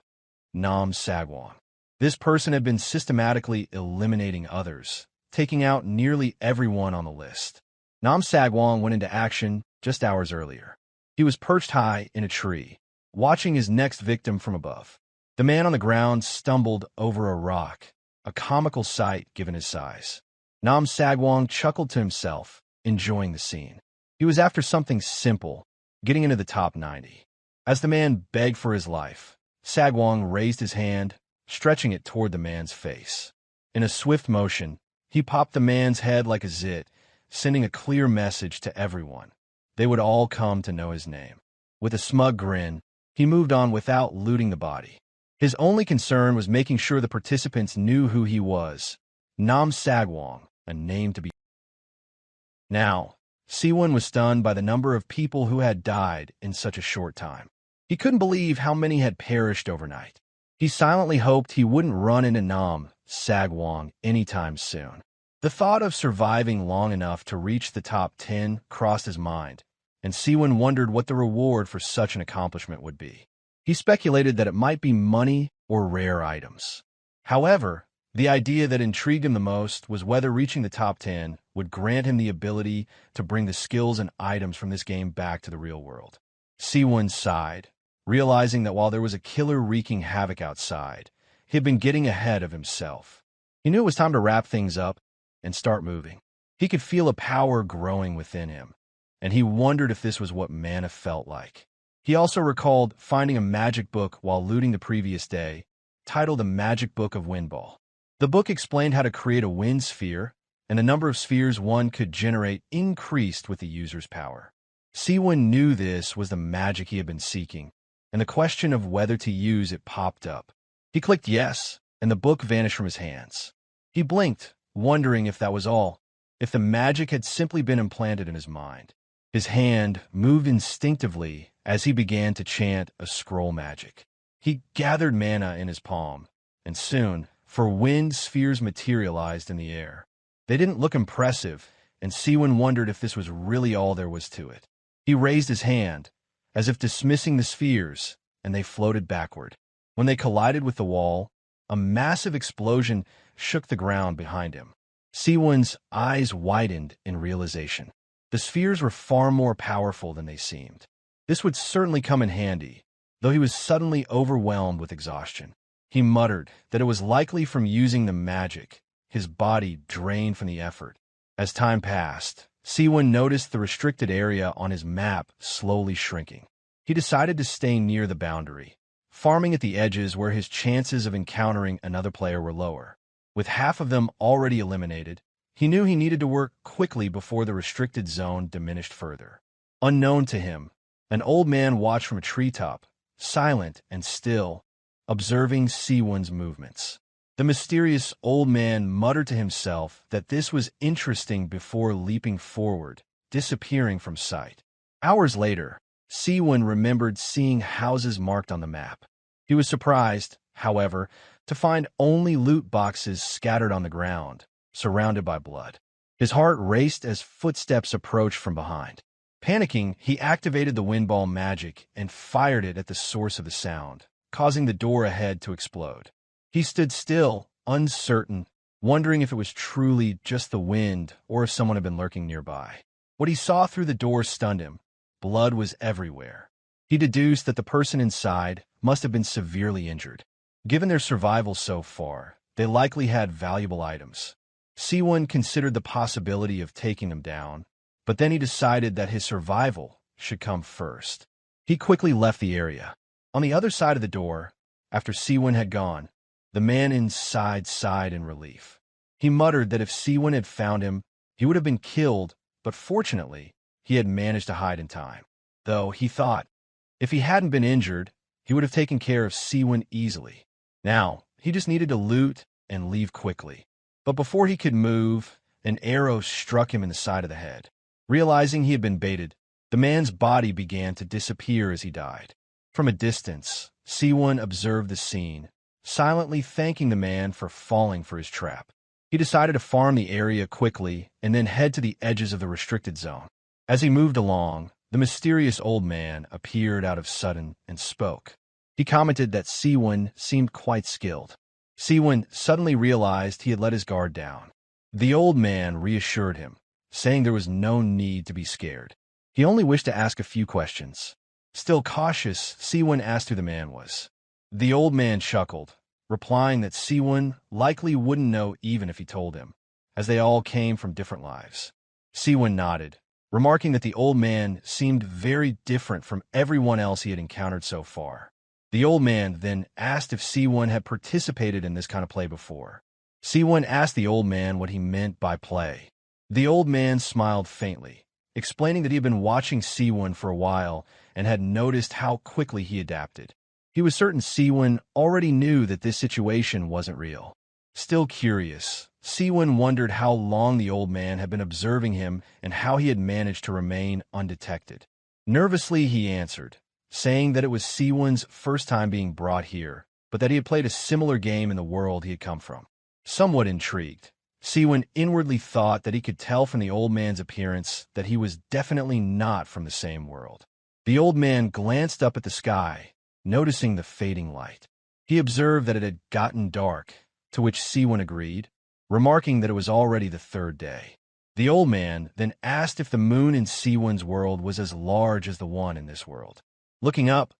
Nam Sagwon. This person had been systematically eliminating others, taking out nearly everyone on the list. Nam Sagwon went into action just hours earlier. He was perched high in a tree, watching his next victim from above. The man on the ground stumbled over a rock, a comical sight given his size. Nam Sagwon chuckled to himself, enjoying the scene. He was after something simple, getting into the top 90. As the man begged for his life, Sagwon raised his hand, stretching it toward the man's face. In a swift motion, he popped the man's head like a zit, sending a clear message to everyone. They would all come to know his name. With a smug grin, he moved on without looting the body. His only concern was making sure the participants knew who he was: Nam Sagwon, a name to be. Now, Seowoon was stunned by the number of people who had died in such a short time. He couldn't believe how many had perished overnight. He silently hoped he wouldn't run into Nam Sagwon anytime soon. The thought of surviving long enough to reach the top 10 crossed his mind, and Seowoon wondered what the reward for such an accomplishment would be. He speculated that it might be money or rare items. However, the idea that intrigued him the most was whether reaching the top 10 would grant him the ability to bring the skills and items from this game back to the real world. Seowoon sighed, realizing that while there was a killer wreaking havoc outside, he had been getting ahead of himself. He knew it was time to wrap things up and start moving. He could feel a power growing within him, and he wondered if this was what mana felt like. He also recalled finding a magic book while looting the previous day, titled The Magic Book of Windball. The book explained how to create a wind sphere, and the number of spheres one could generate increased with the user's power. Seowoon knew this was the magic he had been seeking, and the question of whether to use it popped up. He clicked yes, and the book vanished from his hands. He blinked, wondering if that was all, if the magic had simply been implanted in his mind. His hand moved instinctively as he began to chant a scroll magic. He gathered mana in his palm, and soon, four wind spheres materialized in the air. They didn't look impressive, and Seowoon wondered if this was really all there was to it. He raised his hand, as if dismissing the spheres, and they floated backward. When they collided with the wall, a massive explosion shook the ground behind him. Seowoon's eyes widened in realization. The spheres were far more powerful than they seemed. This would certainly come in handy, though he was suddenly overwhelmed with exhaustion. He muttered that it was likely from using the magic, his body drained from the effort. As time passed, Seowoon noticed the restricted area on his map slowly shrinking. He decided to stay near the boundary, farming at the edges where his chances of encountering another player were lower. With half of them already eliminated, he knew he needed to work quickly before the restricted zone diminished further. Unknown to him, an old man watched from a treetop, silent and still, observing Seowoon's movements. The mysterious old man muttered to himself that this was interesting before leaping forward, disappearing from sight. Hours later, Seowoon remembered seeing houses marked on the map. He was surprised, however, to find only loot boxes scattered on the ground, surrounded by blood. His heart raced as footsteps approached from behind. Panicking, he activated the windball magic and fired it at the source of the sound, causing the door ahead to explode. He stood still, uncertain, wondering if it was truly just the wind or if someone had been lurking nearby. What he saw through the door stunned him. Blood was everywhere. He deduced that the person inside must have been severely injured. Given their survival so far, they likely had valuable items. Seowoon considered the possibility of taking them down, but then he decided that his survival should come first. He quickly left the area. On the other side of the door, after Seowoon had gone, the man inside sighed in relief. He muttered that if Seowoon had found him, he would have been killed, but fortunately, he had managed to hide in time. Though, he thought, if he hadn't been injured, he would have taken care of Seowoon easily. Now, he just needed to loot and leave quickly. But before he could move, an arrow struck him in the side of the head. Realizing he had been baited, the man's body began to disappear as he died. From a distance, Seowoon observed the scene, silently thanking the man for falling for his trap. He decided to farm the area quickly and then head to the edges of the restricted zone. As he moved along, the mysterious old man appeared out of sudden and spoke. He commented that Seowoon seemed quite skilled. Seowoon suddenly realized he had let his guard down. The old man reassured him, saying there was no need to be scared. He only wished to ask a few questions. Still cautious, Seowoon asked who the man was. The old man chuckled, replying that Seowoon likely wouldn't know even if he told him, as they all came from different lives. Seowoon nodded, remarking that the old man seemed very different from everyone else he had encountered so far. The old man then asked if Seowoon had participated in this kind of play before. Seowoon asked the old man what he meant by play. The old man smiled faintly, explaining that he had been watching Seowoon for a while and had noticed how quickly he adapted. He was certain Seowoon already knew that this situation wasn't real. Still curious, Seowoon wondered how long the old man had been observing him and how he had managed to remain undetected. Nervously, he answered, saying that it was Seowoon's first time being brought here, but that he had played a similar game in the world he had come from. Somewhat intrigued, Seowoon inwardly thought that he could tell from the old man's appearance that he was definitely not from the same world. The old man glanced up at the sky, noticing the fading light. He observed that it had gotten dark, to which Seowoon agreed, remarking that it was already the third day. The old man then asked if the moon in Seowoon's world was as large as the one in this world. Looking up,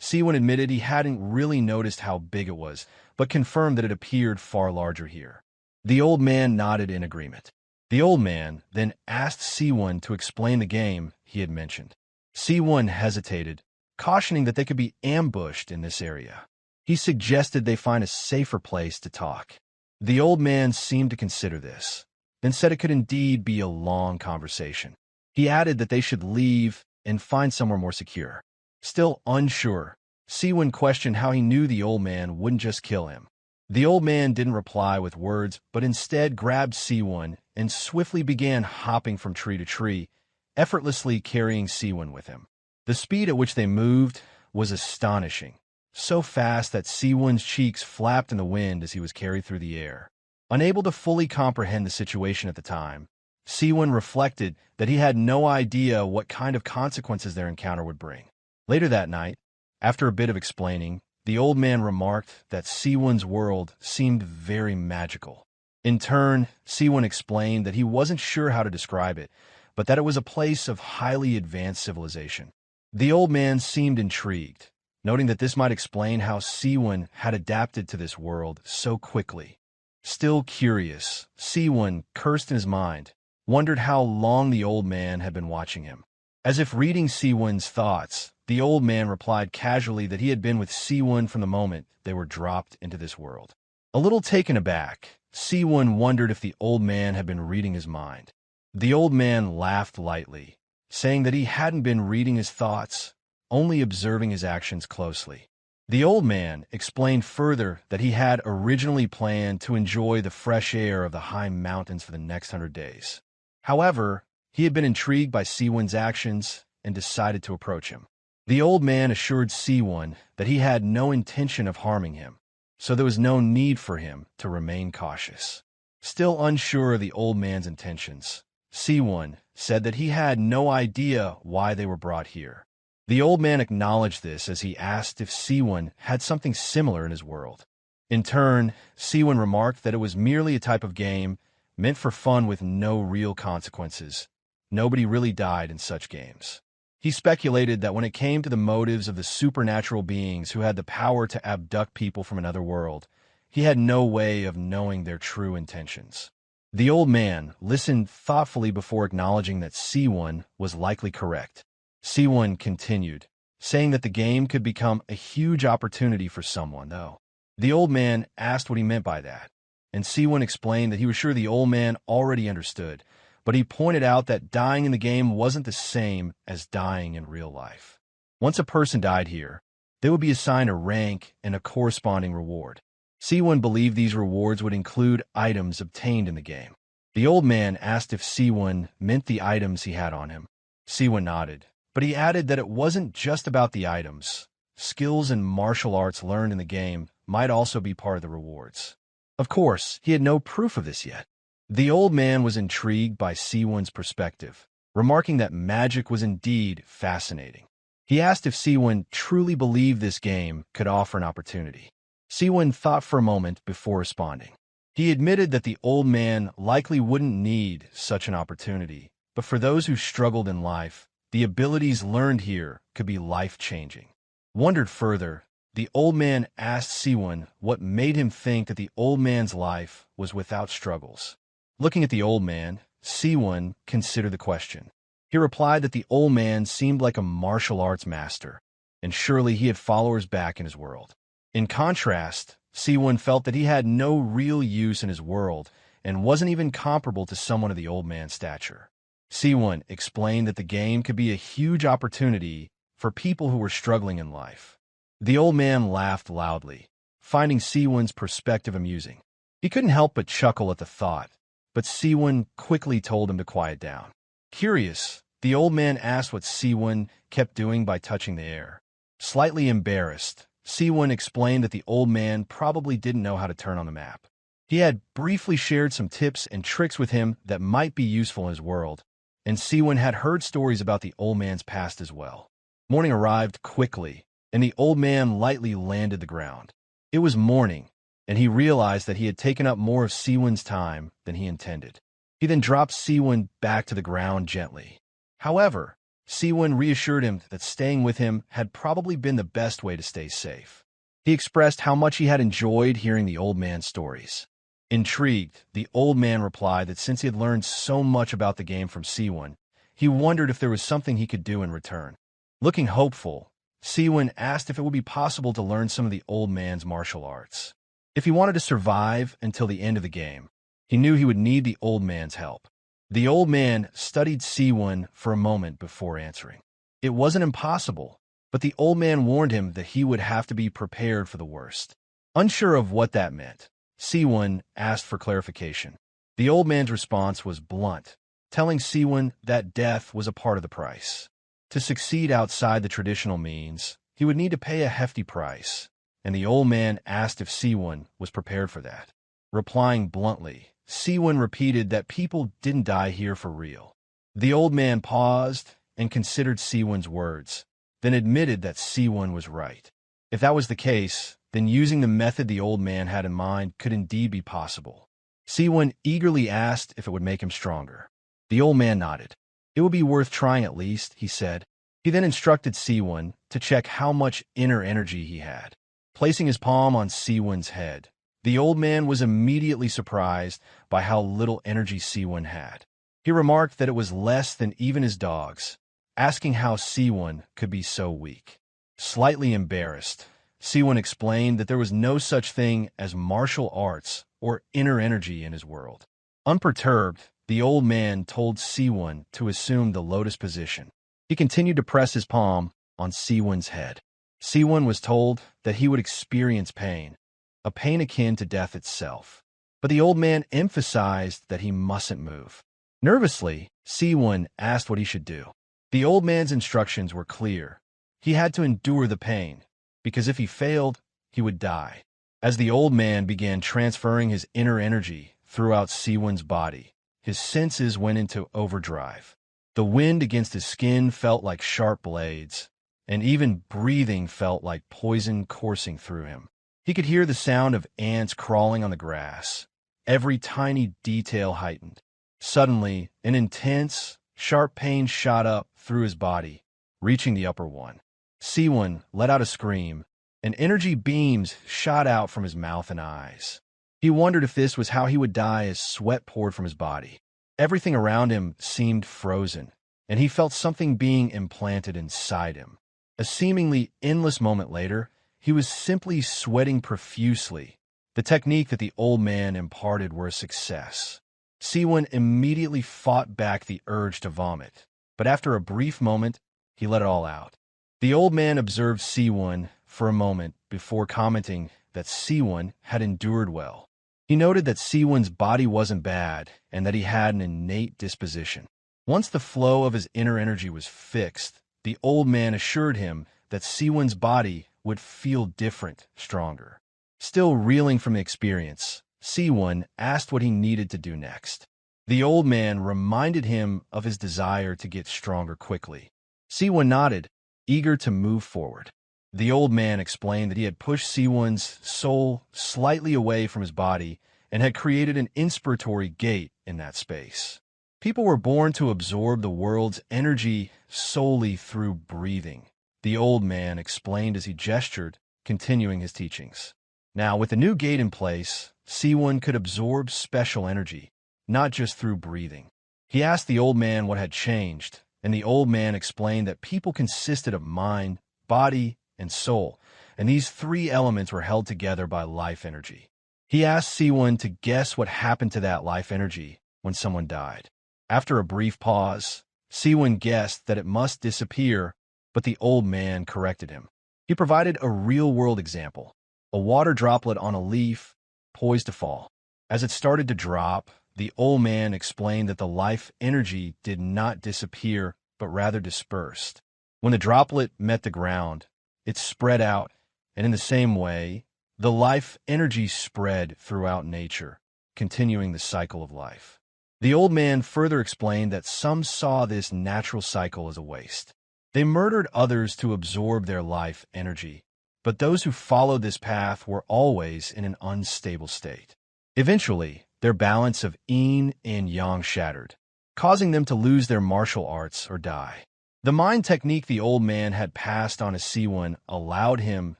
Seowoon admitted he hadn't really noticed how big it was, but confirmed that it appeared far larger here. The old man nodded in agreement. The old man then asked Seowoon to explain the game he had mentioned. Seowoon hesitated, cautioning that they could be ambushed in this area. He suggested they find a safer place to talk. The old man seemed to consider this, then said it could indeed be a long conversation. He added that they should leave and find somewhere more secure. Still unsure, Seowoon questioned how he knew the old man wouldn't just kill him. The old man didn't reply with words, but instead grabbed Seowoon and swiftly began hopping from tree to tree, effortlessly carrying Seowoon with him. The speed at which they moved was astonishing, so fast that Seowoon's cheeks flapped in the wind as he was carried through the air. Unable to fully comprehend the situation at the time, Seowoon reflected that he had no idea what kind of consequences their encounter would bring. Later that night, after a bit of explaining, the old man remarked that Seowoon's world seemed very magical. In turn, Seowoon explained that he wasn't sure how to describe it, but that it was a place of highly advanced civilization. The old man seemed intrigued, noting that this might explain how Seowoon had adapted to this world so quickly. Still curious, Seowoon cursed in his mind, wondered how long the old man had been watching him. As if reading Seowoon's thoughts, the old man replied casually that he had been with Seowoon from the moment they were dropped into this world. A little taken aback, Seowoon wondered if the old man had been reading his mind. The old man laughed lightly, saying that he hadn't been reading his thoughts, only observing his actions closely. The old man explained further that he had originally planned to enjoy the fresh air of the high mountains for the next 100 days. However, he had been intrigued by Seowoon's actions and decided to approach him. The old man assured Seowoon that he had no intention of harming him, so there was no need for him to remain cautious. Still unsure of the old man's intentions, Seowoon said that he had no idea why they were brought here. The old man acknowledged this as he asked if Seowoon had something similar in his world. In turn, Seowoon remarked that it was merely a type of game meant for fun with no real consequences. Nobody really died in such games. He speculated that when it came to the motives of the supernatural beings who had the power to abduct people from another world, he had no way of knowing their true intentions. The old man listened thoughtfully before acknowledging that Seowoon was likely correct. Seowoon continued, saying that the game could become a huge opportunity for someone, though. The old man asked what he meant by that, and Seowoon explained that he was sure the old man already understood, but he pointed out that dying in the game wasn't the same as dying in real life. Once a person died here, they would be assigned a rank and a corresponding reward. Seowoon believed these rewards would include items obtained in the game. The old man asked if Seowoon meant the items he had on him. Seowoon nodded, but he added that it wasn't just about the items. Skills and martial arts learned in the game might also be part of the rewards. Of course, he had no proof of this yet. The old man was intrigued by Seowoon's perspective, remarking that magic was indeed fascinating. He asked if Seowoon truly believed this game could offer an opportunity. Seowoon thought for a moment before responding. He admitted that the old man likely wouldn't need such an opportunity, but for those who struggled in life, the abilities learned here could be life-changing. Wondered further, the old man asked Seowoon what made him think that the old man's life was without struggles. Looking at the old man, Seowoon considered the question. He replied that the old man seemed like a martial arts master, and surely he had followers back in his world. In contrast, Seowoon felt that he had no real use in his world and wasn't even comparable to someone of the old man's stature. Seowoon explained that the game could be a huge opportunity for people who were struggling in life. The old man laughed loudly, finding Seowoon's perspective amusing. He couldn't help but chuckle at the thought, but Seowoon quickly told him to quiet down. Curious, the old man asked what Seowoon kept doing by touching the air. Slightly embarrassed, Seowoon explained that the old man probably didn't know how to turn on the map. He had briefly shared some tips and tricks with him that might be useful in his world, and Seowoon had heard stories about the old man's past as well. Morning arrived quickly, and the old man lightly landed the ground. It was morning, and he realized that he had taken up more of Seowoon's time than he intended. He then dropped Seowoon back to the ground gently. However, Seowoon reassured him that staying with him had probably been the best way to stay safe. He expressed how much he had enjoyed hearing the old man's stories. Intrigued, the old man replied that since he had learned so much about the game from Seowoon, he wondered if there was something he could do in return. Looking hopeful, Seowoon asked if it would be possible to learn some of the old man's martial arts. If he wanted to survive until the end of the game, he knew he would need the old man's help. The old man studied Seowoon for a moment before answering. It wasn't impossible, but the old man warned him that he would have to be prepared for the worst. Unsure of what that meant, Seowoon asked for clarification. The old man's response was blunt, telling Seowoon that death was a part of the price. To succeed outside the traditional means, he would need to pay a hefty price, and the old man asked if Seowoon was prepared for that. Replying bluntly, Seowoon repeated that people didn't die here for real. The old man paused and considered Seowoon's words, then admitted that Seowoon was right. If that was the case, then using the method the old man had in mind could indeed be possible. Seowoon eagerly asked if it would make him stronger. The old man nodded. It would be worth trying at least, he said. He then instructed Seowoon to check how much inner energy he had. Placing his palm on Seowoon's head, the old man was immediately surprised by how little energy Seowoon had. He remarked that it was less than even his dog's, asking how Seowoon could be so weak. Slightly embarrassed, Seowoon explained that there was no such thing as martial arts or inner energy in his world. Unperturbed, the old man told Seowoon to assume the lotus position. He continued to press his palm on Seowoon's head. Seowoon was told that he would experience pain, a pain akin to death itself. But the old man emphasized that he mustn't move. Nervously, Seowoon asked what he should do. The old man's instructions were clear. He had to endure the pain, because if he failed, he would die. As the old man began transferring his inner energy throughout Seowoon's body, his senses went into overdrive. The wind against his skin felt like sharp blades, and even breathing felt like poison coursing through him. He could hear the sound of ants crawling on the grass, every tiny detail heightened. Suddenly, an intense, sharp pain shot up through his body, reaching the upper one. Seowoon let out a scream, and energy beams shot out from his mouth and eyes. He wondered if this was how he would die as sweat poured from his body. Everything around him seemed frozen, and he felt something being implanted inside him. A seemingly endless moment later, he was simply sweating profusely. The technique that the old man imparted were a success. Seowoon immediately fought back the urge to vomit, but after a brief moment, he let it all out. The old man observed Seowoon for a moment before commenting that Seowoon had endured well. He noted that Seowoon's body wasn't bad and that he had an innate disposition. Once the flow of his inner energy was fixed, the old man assured him that Seowoon's body would feel different, stronger. Still reeling from the experience, Seowoon asked what he needed to do next. The old man reminded him of his desire to get stronger quickly. Seowoon nodded, eager to move forward. The old man explained that he had pushed Seowoon's soul slightly away from his body and had created an inspiratory gate in that space. People were born to absorb the world's energy solely through breathing, the old man explained as he gestured, continuing his teachings. Now, with the new gate in place, Seowoon could absorb special energy, not just through breathing. He asked the old man what had changed, and the old man explained that people consisted of mind, body, and soul, and these three elements were held together by life energy. He asked Seowoon to guess what happened to that life energy when someone died. After a brief pause, Seowoon guessed that it must disappear, but the old man corrected him. He provided a real-world example, a water droplet on a leaf poised to fall. As it started to drop, the old man explained that the life energy did not disappear, but rather dispersed. When the droplet met the ground, it spread out, and in the same way, the life energy spread throughout nature, continuing the cycle of life. The old man further explained that some saw this natural cycle as a waste. They murdered others to absorb their life energy, but those who followed this path were always in an unstable state. Eventually, their balance of yin and yang shattered, causing them to lose their martial arts or die. The mind technique the old man had passed on to Seowoon allowed him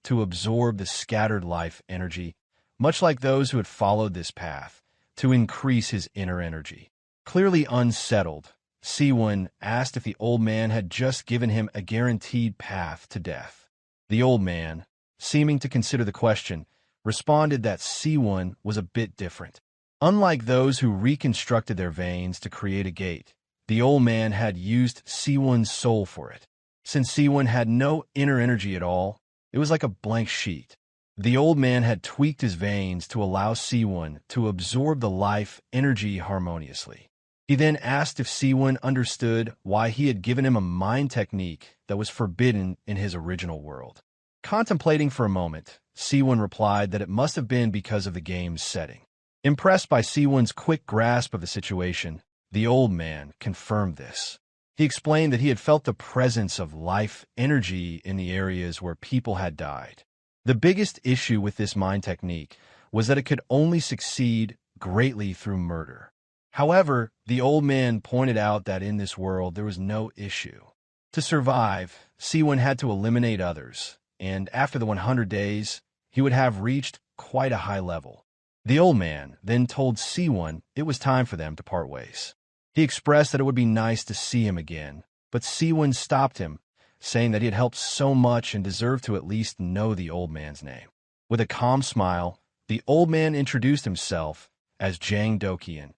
to absorb the scattered life energy, much like those who had followed this path, to increase his inner energy. Clearly unsettled, Seowoon asked if the old man had just given him a guaranteed path to death. The old man, seeming to consider the question, responded that Seowoon was a bit different. Unlike those who reconstructed their veins to create a gate, the old man had used Seowoon's soul for it. Since Seowoon had no inner energy at all, it was like a blank sheet. The old man had tweaked his veins to allow Seowoon to absorb the life energy harmoniously. He then asked if Seowoon understood why he had given him a mind technique that was forbidden in his original world. Contemplating for a moment, Seowoon replied that it must have been because of the game's setting. Impressed by Seowoon's quick grasp of the situation, the old man confirmed this. He explained that he had felt the presence of life energy in the areas where people had died. The biggest issue with this mind technique was that it could only succeed greatly through murder. However, the old man pointed out that in this world there was no issue. To survive, Seowoon had to eliminate others, and after the 100 days, he would have reached quite a high level. The old man then told Seowoon it was time for them to part ways. He expressed that it would be nice to see him again, but Seowoon stopped him, saying that he had helped so much and deserved to at least know the old man's name. With a calm smile, the old man introduced himself as Jang Dokian,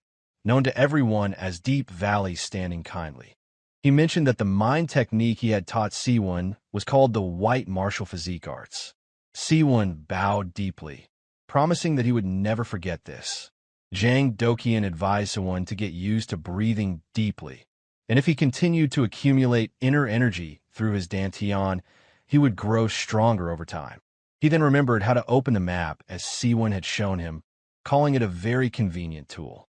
known to everyone as Deep Valley Standing Kindly. He mentioned that the mind technique he had taught Seowoon was called the White Martial Physique Arts. Seowoon bowed deeply, promising that he would never forget this. Jang Dokian advised Seowoon to get used to breathing deeply, and if he continued to accumulate inner energy through his dantian, he would grow stronger over time. He then remembered how to open the map as Seowoon had shown him, calling it a very convenient tool.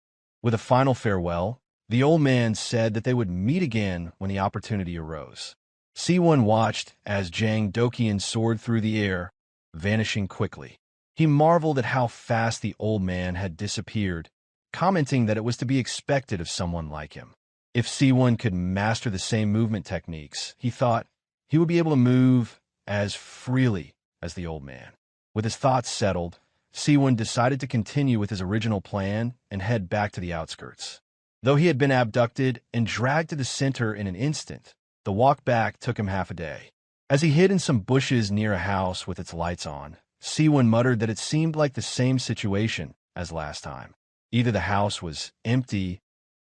With a final farewell, the old man said that they would meet again when the opportunity arose. Seowoon watched as Jang Dokian soared through the air, vanishing quickly. He marveled at how fast the old man had disappeared, commenting that it was to be expected of someone like him. If Seowoon could master the same movement techniques, he thought he would be able to move as freely as the old man. With his thoughts settled, Seowoon decided to continue with his original plan and head back to the outskirts. Though he had been abducted and dragged to the center in an instant, the walk back took him half a day. As he hid in some bushes near a house with its lights on, Seowoon muttered that it seemed like the same situation as last time. Either the house was empty,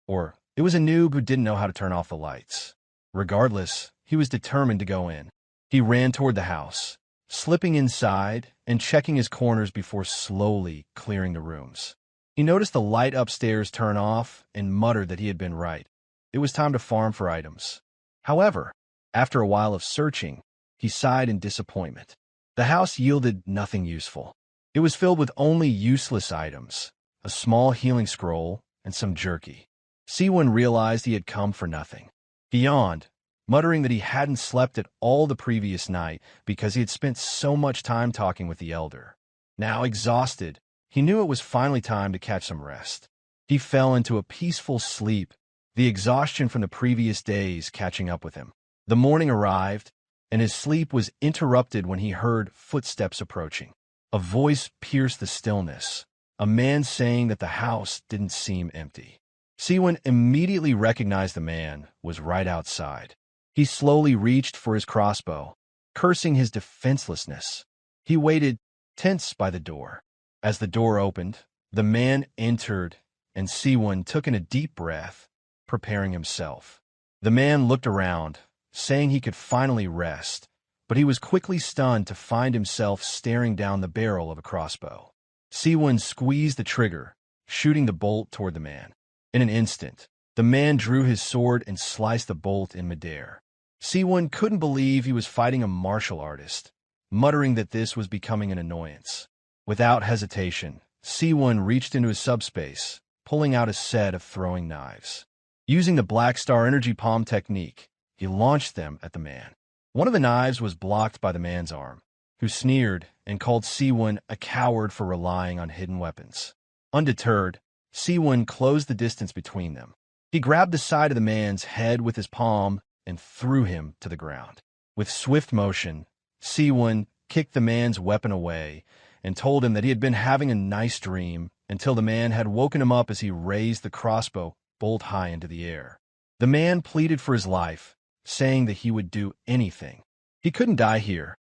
or it was a noob who didn't know how to turn off the lights. Regardless, he was determined to go in. He ran toward the house, slipping inside and checking his corners before slowly clearing the rooms. He noticed the light upstairs turn off and muttered that he had been right. It was time to farm for items. However, after a while of searching, he sighed in disappointment. The house yielded nothing useful. It was filled with only useless items, a small healing scroll, and some jerky. Seowoon realized he had come for nothing. He yawned, muttering that he hadn't slept at all the previous night because he had spent so much time talking with the elder. Now exhausted, he knew it was finally time to catch some rest. He fell into a peaceful sleep, the exhaustion from the previous days catching up with him. The morning arrived, and his sleep was interrupted when he heard footsteps approaching. A voice pierced the stillness, a man saying that the house didn't seem empty. Seowoon immediately recognized the man was right outside. He slowly reached for his crossbow, cursing his defenselessness. He waited, tense by the door. As the door opened, the man entered, and Seowoon took in a deep breath, preparing himself. The man looked around, saying he could finally rest, but he was quickly stunned to find himself staring down the barrel of a crossbow. Seowoon squeezed the trigger, shooting the bolt toward the man. In an instant, the man drew his sword and sliced the bolt in midair. Seowoon couldn't believe he was fighting a martial artist, muttering that this was becoming an annoyance. Without hesitation, Seowoon reached into his subspace, pulling out a set of throwing knives. Using the Black Star Energy Palm technique, he launched them at the man. One of the knives was blocked by the man's arm, who sneered and called Seowoon a coward for relying on hidden weapons. Undeterred, Seowoon closed the distance between them. He grabbed the side of the man's head with his palm and threw him to the ground. With swift motion, Seowoon kicked the man's weapon away and told him that he had been having a nice dream until the man had woken him up as he raised the crossbow bolt high into the air. The man pleaded for his life, saying that he would do anything. He couldn't die here,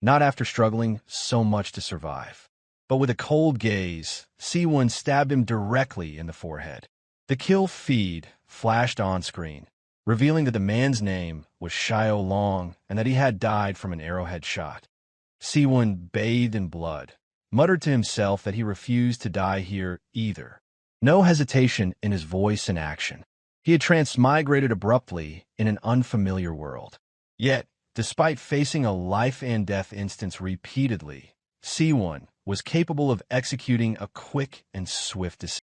not after struggling so much to survive. But with a cold gaze, Seowoon stabbed him directly in the forehead. The kill feed flashed on screen, revealing that the man's name was Xiao Long and that he had died from an arrowhead shot. Seowoon bathed in blood, muttered to himself that he refused to die here either. No hesitation in his voice and action. He had transmigrated abruptly in an unfamiliar world. Yet, despite facing a life-and-death instance repeatedly, Seowoon was capable of executing a quick and swift decision.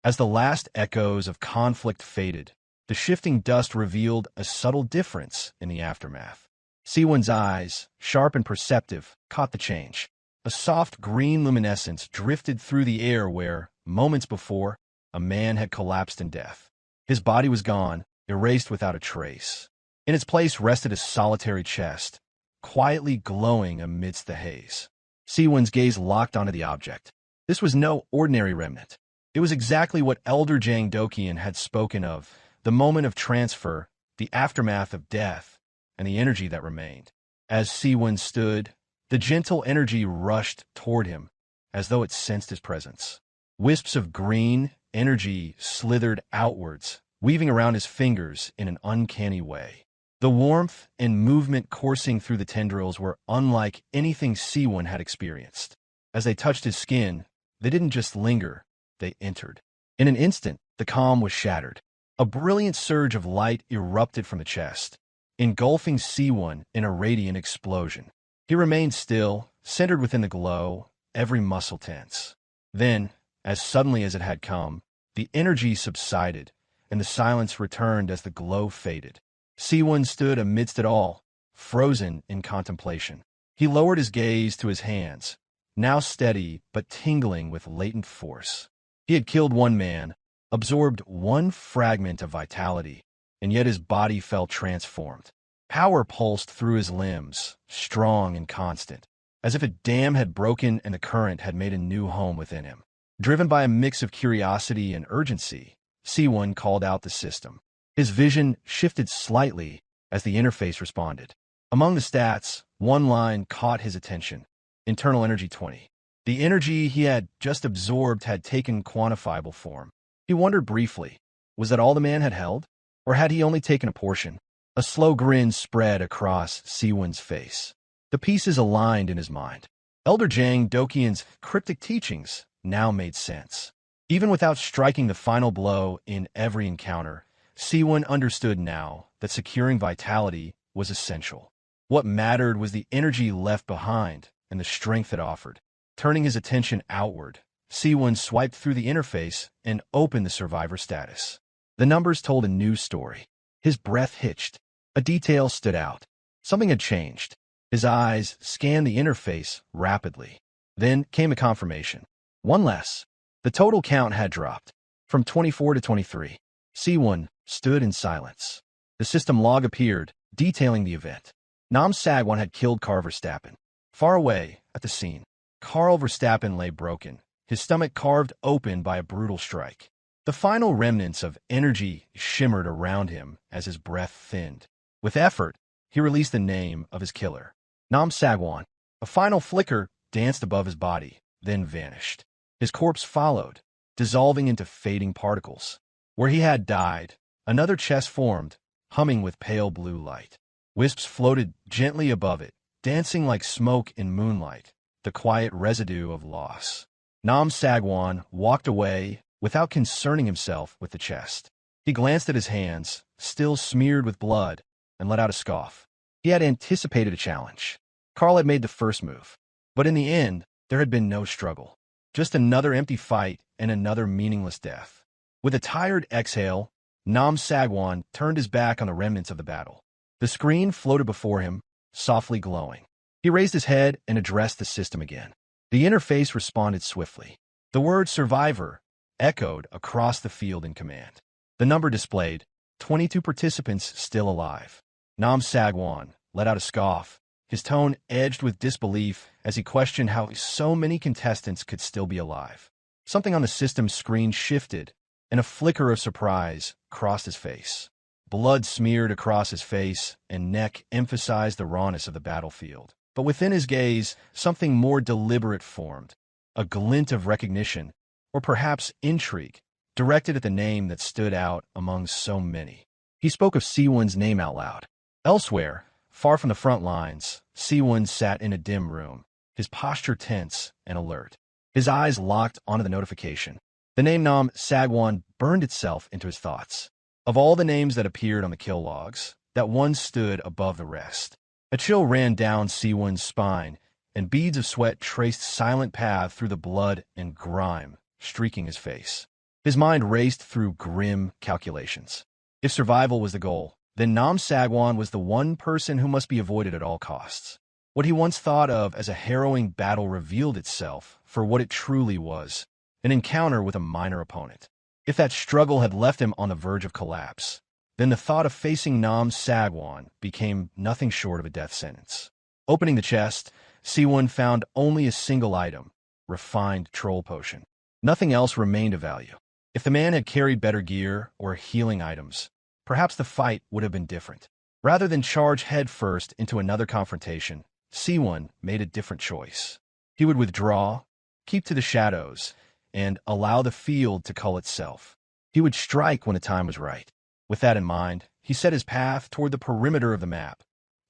As the last echoes of conflict faded, the shifting dust revealed a subtle difference in the aftermath. Seowoon's eyes, sharp and perceptive, caught the change. A soft green luminescence drifted through the air where, moments before, a man had collapsed in death. His body was gone, erased without a trace. In its place rested a solitary chest, quietly glowing amidst the haze. Seowoon's gaze locked onto the object. This was no ordinary remnant. It was exactly what Elder Jang Dokian had spoken of, the moment of transfer, the aftermath of death, and the energy that remained. As Seowoon stood, the gentle energy rushed toward him, as though it sensed his presence. Wisps of green energy slithered outwards, weaving around his fingers in an uncanny way. The warmth and movement coursing through the tendrils were unlike anything Seowoon had experienced. As they touched his skin, they didn't just linger, they entered. In an instant, the calm was shattered. A brilliant surge of light erupted from the chest, engulfing Seowoon in a radiant explosion. He remained still, centered within the glow, every muscle tense. Then, as suddenly as it had come, the energy subsided, and the silence returned as the glow faded. Seowoon stood amidst it all, frozen in contemplation. He lowered his gaze to his hands, now steady but tingling with latent force. He had killed one man, absorbed one fragment of vitality, and yet his body felt transformed. Power pulsed through his limbs, strong and constant, as if a dam had broken and the current had made a new home within him. Driven by a mix of curiosity and urgency, Seowoon called out the system. His vision shifted slightly as the interface responded. Among the stats, one line caught his attention: internal energy 20. The energy he had just absorbed had taken quantifiable form. He wondered briefly, was that all the man had held? Or had he only taken a portion? A slow grin spread across Seowoon's face. The pieces aligned in his mind. Elder Jang Dokian's cryptic teachings now made sense. Even without striking the final blow in every encounter, Seowoon understood now that securing vitality was essential. What mattered was the energy left behind and the strength it offered. Turning his attention outward, Seowoon swiped through the interface and opened the survivor status. The numbers told a new story. His breath hitched. A detail stood out. Something had changed. His eyes scanned the interface rapidly. Then came a confirmation. One less. The total count had dropped. From 24 to 23. Seowoon stood in silence. The system log appeared, detailing the event. Nam Sagwon had killed Karl Verstappen. Far away, at the scene, Karl Verstappen lay broken, his stomach carved open by a brutal strike. The final remnants of energy shimmered around him as his breath thinned. With effort, he released the name of his killer. Nam Sagwon. A final flicker danced above his body, then vanished. His corpse followed, dissolving into fading particles. Where he had died, another chest formed, humming with pale blue light. Wisps floated gently above it, dancing like smoke in moonlight, the quiet residue of loss. Nam Sagwon walked away without concerning himself with the chest. He glanced at his hands, still smeared with blood, and let out a scoff. He had anticipated a challenge. Karl had made the first move. But in the end, there had been no struggle. Just another empty fight and another meaningless death. With a tired exhale, Nam Sagwon turned his back on the remnants of the battle. The screen floated before him, softly glowing. He raised his head and addressed the system again. The interface responded swiftly. The word survivor echoed across the field in command. The number displayed, 22 participants still alive. Nam Sagwon let out a scoff, his tone edged with disbelief as he questioned how so many contestants could still be alive. Something on the system's screen shifted, and a flicker of surprise crossed his face. Blood smeared across his face and neck emphasized the rawness of the battlefield. But within his gaze, something more deliberate formed, a glint of recognition, or perhaps intrigue, directed at the name that stood out among so many. He spoke of Seowoon's name out loud. Elsewhere, far from the front lines, Seowoon sat in a dim room, his posture tense and alert. His eyes locked onto the notification. The name Nam Sagwon burned itself into his thoughts. Of all the names that appeared on the kill logs, that one stood above the rest. A chill ran down Seowoon's spine, and beads of sweat traced silent paths through the blood and grime, streaking his face. His mind raced through grim calculations. If survival was the goal, then Nam Sagwon was the one person who must be avoided at all costs. What he once thought of as a harrowing battle revealed itself for what it truly was, an encounter with a minor opponent. If that struggle had left him on the verge of collapse, then the thought of facing Nam Sagwon became nothing short of a death sentence. Opening the chest, Seowoon found only a single item, refined troll potion. Nothing else remained of value. If the man had carried better gear or healing items, perhaps the fight would have been different. Rather than charge headfirst into another confrontation, Seowoon made a different choice. He would withdraw, keep to the shadows, and allow the field to cull itself. He would strike when the time was right. With that in mind, he set his path toward the perimeter of the map,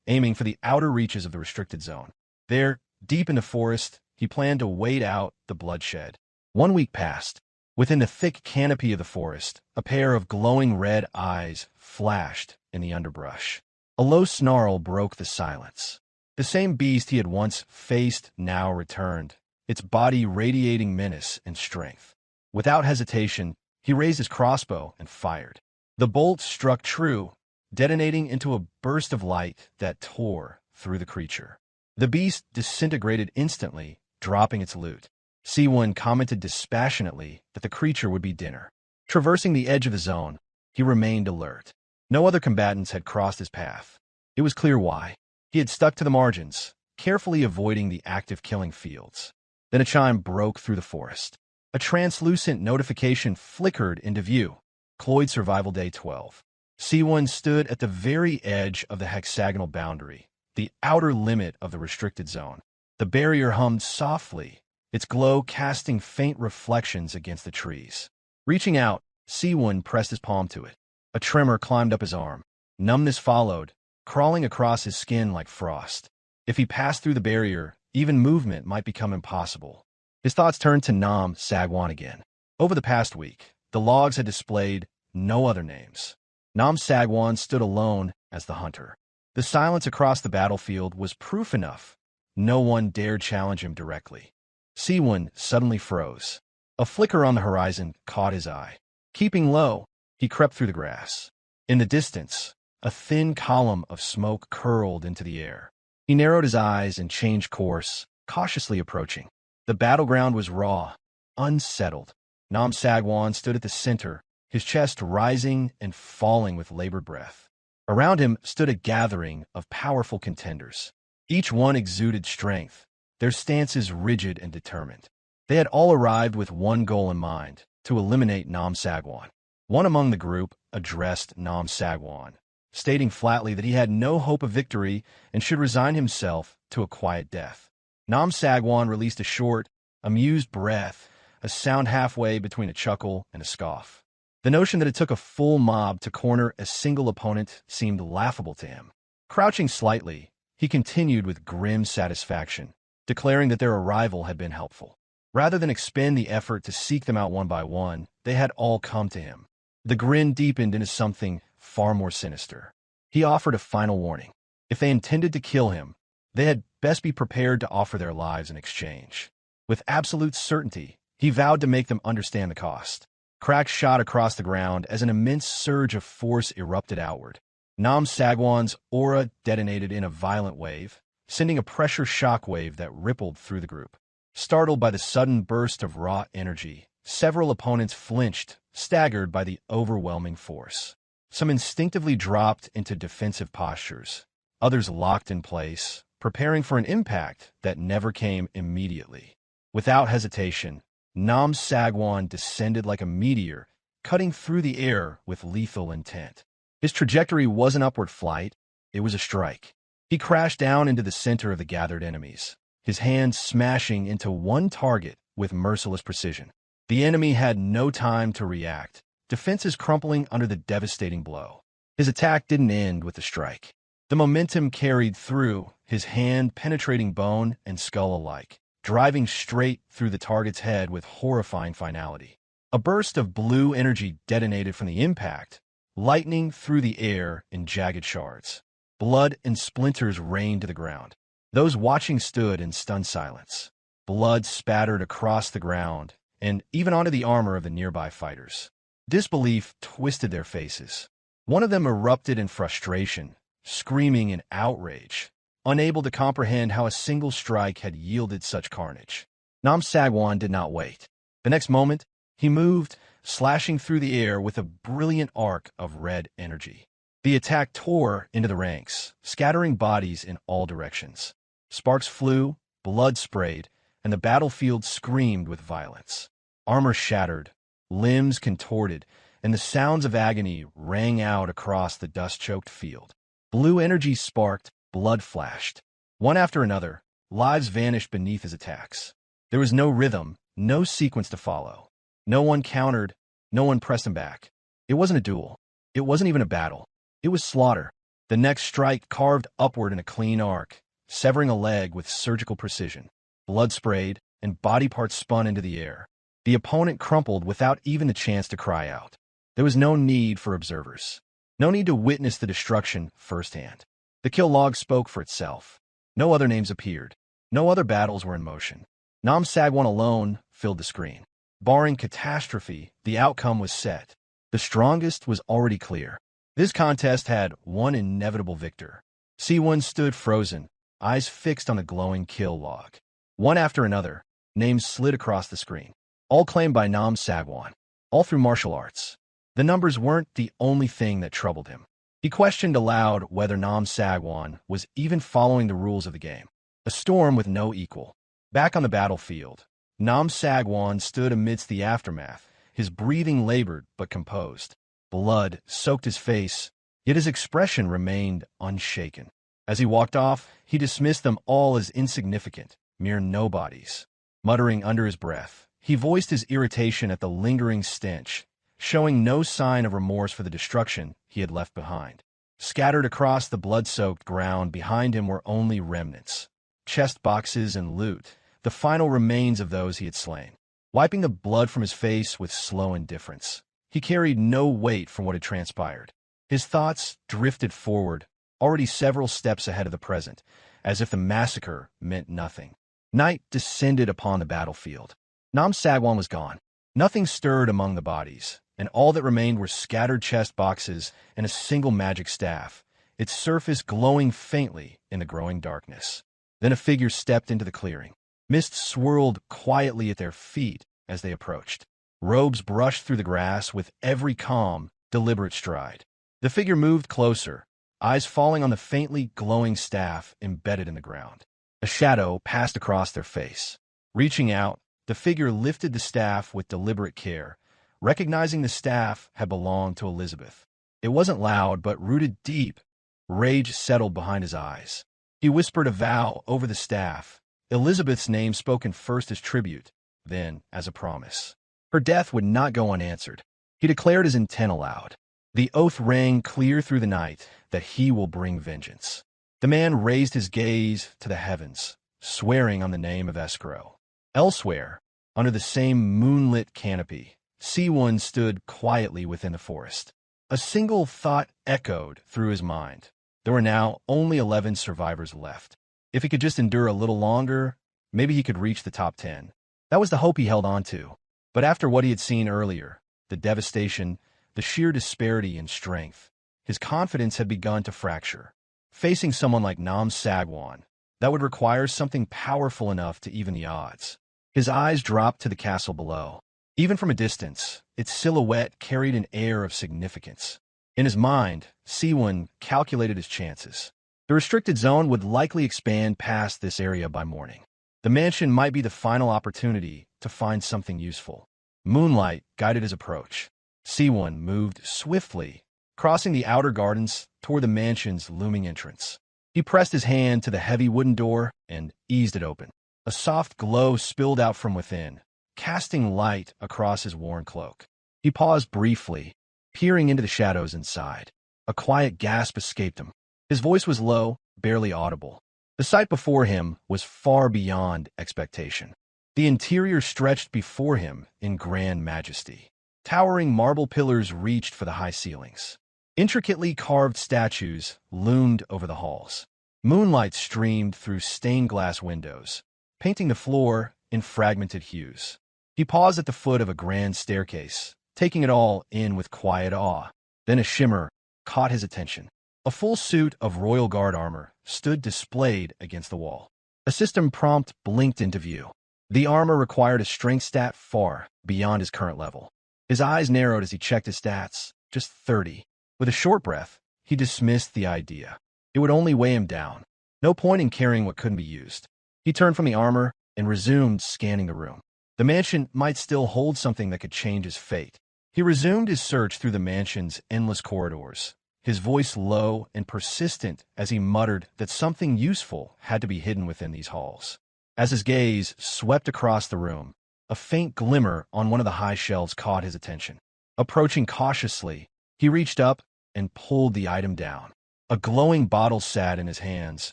aiming for the outer reaches of the restricted zone. There, deep in the forest, he planned to wait out the bloodshed. 1 week passed. Within the thick canopy of the forest, a pair of glowing red eyes flashed in the underbrush. A low snarl broke the silence. The same beast he had once faced now returned, its body radiating menace and strength. Without hesitation, he raised his crossbow and fired. The bolt struck true, detonating into a burst of light that tore through the creature. The beast disintegrated instantly, dropping its loot. Seowoon commented dispassionately that the creature would be dinner. Traversing the edge of the zone, he remained alert. No other combatants had crossed his path. It was clear why. He had stuck to the margins, carefully avoiding the active killing fields. Then a chime broke through the forest. A translucent notification flickered into view. Cloyd Survival Day 12. Seowoon stood at the very edge of the hexagonal boundary, the outer limit of the restricted zone. The barrier hummed softly, its glow casting faint reflections against the trees. Reaching out, Seowoon pressed his palm to it. A tremor climbed up his arm. Numbness followed, crawling across his skin like frost. If he passed through the barrier, even movement might become impossible. His thoughts turned to Nam Sagwon again. Over the past week, the logs had displayed no other names. Nam Sagwon stood alone as the hunter. The silence across the battlefield was proof enough. No one dared challenge him directly. Seowoon suddenly froze. A flicker on the horizon caught his eye. Keeping low, he crept through the grass. In the distance, a thin column of smoke curled into the air. He narrowed his eyes and changed course, cautiously approaching. The battleground was raw, unsettled. Nam Sagwan stood at the center, his chest rising and falling with labored breath. Around him stood a gathering of powerful contenders. Each one exuded strength, their stances rigid and determined. They had all arrived with one goal in mind, to eliminate Nam Sagwan. One among the group addressed Nam Sagwan, stating flatly that he had no hope of victory and should resign himself to a quiet death. Nam Sagwan released a short, amused breath, a sound halfway between a chuckle and a scoff. The notion that it took a full mob to corner a single opponent seemed laughable to him. Crouching slightly, he continued with grim satisfaction, declaring that their arrival had been helpful. Rather than expend the effort to seek them out one by one, they had all come to him. The grin deepened into something far more sinister. He offered a final warning. If they intended to kill him, they had best be prepared to offer their lives in exchange. With absolute certainty, he vowed to make them understand the cost. Cracks shot across the ground as an immense surge of force erupted outward. Nam Sagwan's aura detonated in a violent wave, sending a pressure shockwave that rippled through the group. Startled by the sudden burst of raw energy, several opponents flinched, staggered by the overwhelming force. Some instinctively dropped into defensive postures. Others locked in place, preparing for an impact that never came immediately. Without hesitation, Nam Sagwan descended like a meteor, cutting through the air with lethal intent. His trajectory wasn't upward flight, it was a strike. He crashed down into the center of the gathered enemies, his hands smashing into one target with merciless precision. The enemy had no time to react, defenses crumpling under the devastating blow. His attack didn't end with the strike. The momentum carried through, his hand penetrating bone and skull alike, driving straight through the target's head with horrifying finality. A burst of blue energy detonated from the impact, lightning through the air in jagged shards. Blood and splinters rained to the ground. Those watching stood in stunned silence. Blood spattered across the ground and even onto the armor of the nearby fighters. Disbelief twisted their faces. One of them erupted in frustration, screaming in outrage, unable to comprehend how a single strike had yielded such carnage. Nam Sagwan did not wait. The next moment, he moved, slashing through the air with a brilliant arc of red energy. The attack tore into the ranks, scattering bodies in all directions. Sparks flew, blood sprayed, and the battlefield screamed with violence. Armor shattered, limbs contorted, and the sounds of agony rang out across the dust-choked field. Blue energy sparked, blood flashed. One after another, lives vanished beneath his attacks. There was no rhythm, no sequence to follow. No one countered, no one pressed him back. It wasn't a duel. It wasn't even a battle. It was slaughter. The next strike carved upward in a clean arc, severing a leg with surgical precision. Blood sprayed, and body parts spun into the air. The opponent crumpled without even a chance to cry out. There was no need for observers. No need to witness the destruction firsthand. The kill log spoke for itself. No other names appeared. No other battles were in motion. Nam Sagwan alone filled the screen. Barring catastrophe, the outcome was set. The strongest was already clear. This contest had one inevitable victor. Seowoon stood frozen, eyes fixed on the glowing kill log. One after another, names slid across the screen. All claimed by Nam Sagwan. All through martial arts. The numbers weren't the only thing that troubled him. He questioned aloud whether Nam Sagwan was even following the rules of the game. A storm with no equal. Back on the battlefield, Nam Sagwan stood amidst the aftermath, his breathing labored but composed. Blood soaked his face, yet his expression remained unshaken. As he walked off, he dismissed them all as insignificant, mere nobodies. Muttering under his breath, he voiced his irritation at the lingering stench, showing no sign of remorse for the destruction he had left behind. Scattered across the blood-soaked ground behind him were only remnants. Chest boxes and loot, the final remains of those he had slain. Wiping the blood from his face with slow indifference, he carried no weight from what had transpired. His thoughts drifted forward, already several steps ahead of the present, as if the massacre meant nothing. Night descended upon the battlefield. Nam Sagwan was gone. Nothing stirred among the bodies, and all that remained were scattered chest boxes and a single magic staff, its surface glowing faintly in the growing darkness. Then a figure stepped into the clearing. Mist swirled quietly at their feet as they approached. Robes brushed through the grass with every calm, deliberate stride. The figure moved closer, eyes falling on the faintly glowing staff embedded in the ground. A shadow passed across their face. Reaching out, the figure lifted the staff with deliberate care, recognizing the staff had belonged to Elizabeth. It wasn't loud, but rooted deep. Rage settled behind his eyes. He whispered a vow over the staff, Elizabeth's name spoken first as tribute, then as a promise. Her death would not go unanswered. He declared his intent aloud. The oath rang clear through the night that he will bring vengeance. The man raised his gaze to the heavens, swearing on the name of Escrow. Elsewhere, under the same moonlit canopy, Seawoon stood quietly within the forest. A single thought echoed through his mind. There were now only 11 survivors left. If he could just endure a little longer, maybe he could reach the top 10. That was the hope he held on to. But after what he had seen earlier, the devastation, the sheer disparity in strength, his confidence had begun to fracture. Facing someone like Nam Sagwan, that would require something powerful enough to even the odds. His eyes dropped to the castle below. Even from a distance, its silhouette carried an air of significance. In his mind, Seawoon calculated his chances. The restricted zone would likely expand past this area by morning. The mansion might be the final opportunity to find something useful. Moonlight guided his approach. Seawoon moved swiftly, crossing the outer gardens toward the mansion's looming entrance. He pressed his hand to the heavy wooden door and eased it open. A soft glow spilled out from within, casting light across his worn cloak. He paused briefly, peering into the shadows inside. A quiet gasp escaped him. His voice was low, barely audible. The sight before him was far beyond expectation. The interior stretched before him in grand majesty. Towering marble pillars reached for the high ceilings. Intricately carved statues loomed over the halls. Moonlight streamed through stained glass windows, painting the floor in fragmented hues. He paused at the foot of a grand staircase, taking it all in with quiet awe. Then a shimmer caught his attention. A full suit of Royal Guard armor stood displayed against the wall. A system prompt blinked into view. The armor required a strength stat far beyond his current level. His eyes narrowed as he checked his stats, just 30. With a short breath, he dismissed the idea. It would only weigh him down. No point in carrying what couldn't be used. He turned from the armor and resumed scanning the room. The mansion might still hold something that could change his fate. He resumed his search through the mansion's endless corridors, his voice low and persistent as he muttered that something useful had to be hidden within these halls. As his gaze swept across the room, a faint glimmer on one of the high shelves caught his attention. Approaching cautiously, he reached up and pulled the item down. A glowing bottle sat in his hands,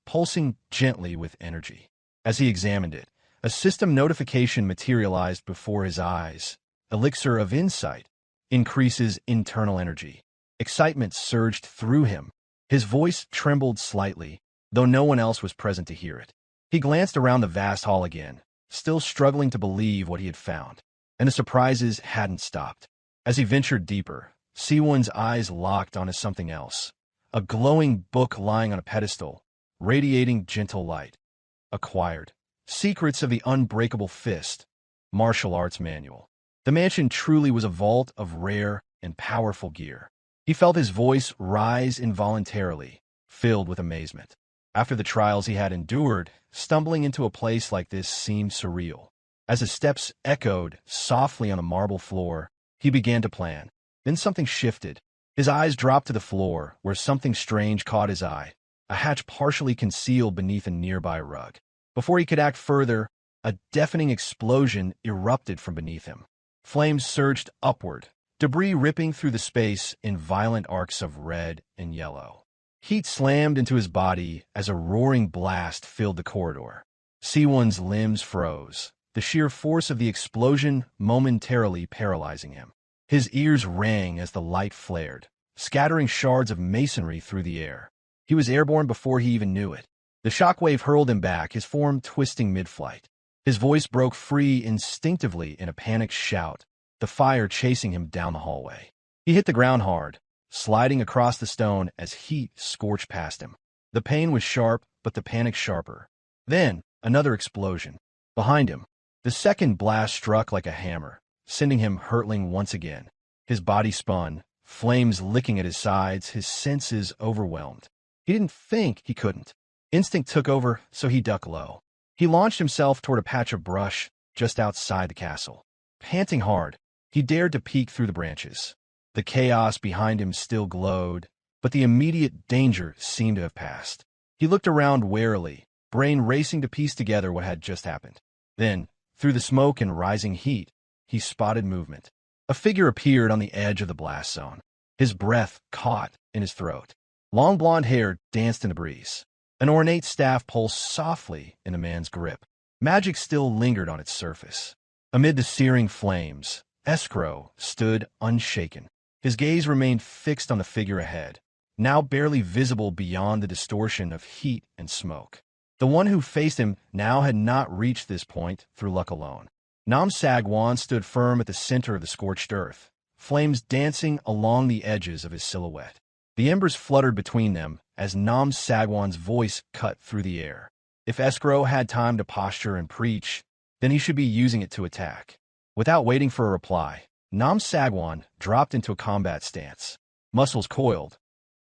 pulsing gently with energy. As he examined it, a system notification materialized before his eyes. Elixir of Insight increases internal energy. Excitement surged through him. His voice trembled slightly, though no one else was present to hear it. He glanced around the vast hall again, still struggling to believe what he had found. And the surprises hadn't stopped. As he ventured deeper, Seawoon's eyes locked onto something else. A glowing book lying on a pedestal, radiating gentle light. Acquired. Secrets of the Unbreakable Fist. Martial Arts Manual. The mansion truly was a vault of rare and powerful gear. He felt his voice rise involuntarily, filled with amazement. After the trials he had endured, stumbling into a place like this seemed surreal. As his steps echoed softly on the marble floor, he began to plan. Then something shifted. His eyes dropped to the floor, where something strange caught his eye, a hatch partially concealed beneath a nearby rug. Before he could act further, a deafening explosion erupted from beneath him. Flames surged upward, debris ripping through the space in violent arcs of red and yellow. Heat slammed into his body as a roaring blast filled the corridor. Seawoon's limbs froze, the sheer force of the explosion momentarily paralyzing him. His ears rang as the light flared, scattering shards of masonry through the air. He was airborne before he even knew it. The shockwave hurled him back, his form twisting mid-flight. His voice broke free instinctively in a panicked shout, the fire chasing him down the hallway. He hit the ground hard, sliding across the stone as heat scorched past him. The pain was sharp, but the panic sharper. Then, another explosion. Behind him, the second blast struck like a hammer, sending him hurtling once again. His body spun, flames licking at his sides, his senses overwhelmed. He didn't think he couldn't. Instinct took over, so he ducked low. He launched himself toward a patch of brush just outside the castle. Panting hard, he dared to peek through the branches. The chaos behind him still glowed, but the immediate danger seemed to have passed. He looked around warily, brain racing to piece together what had just happened. Then, through the smoke and rising heat, he spotted movement. A figure appeared on the edge of the blast zone. His breath caught in his throat. Long blonde hair danced in the breeze. An ornate staff pulsed softly in the man's grip. Magic still lingered on its surface. Amid the searing flames, Escrow stood unshaken. His gaze remained fixed on the figure ahead, now barely visible beyond the distortion of heat and smoke. The one who faced him now had not reached this point through luck alone. Nam Sagwan stood firm at the center of the scorched earth, flames dancing along the edges of his silhouette. The embers fluttered between them as Nam Sagwan's voice cut through the air. If Escrow had time to posture and preach, then he should be using it to attack. Without waiting for a reply, Nam Sagwan dropped into a combat stance. Muscles coiled,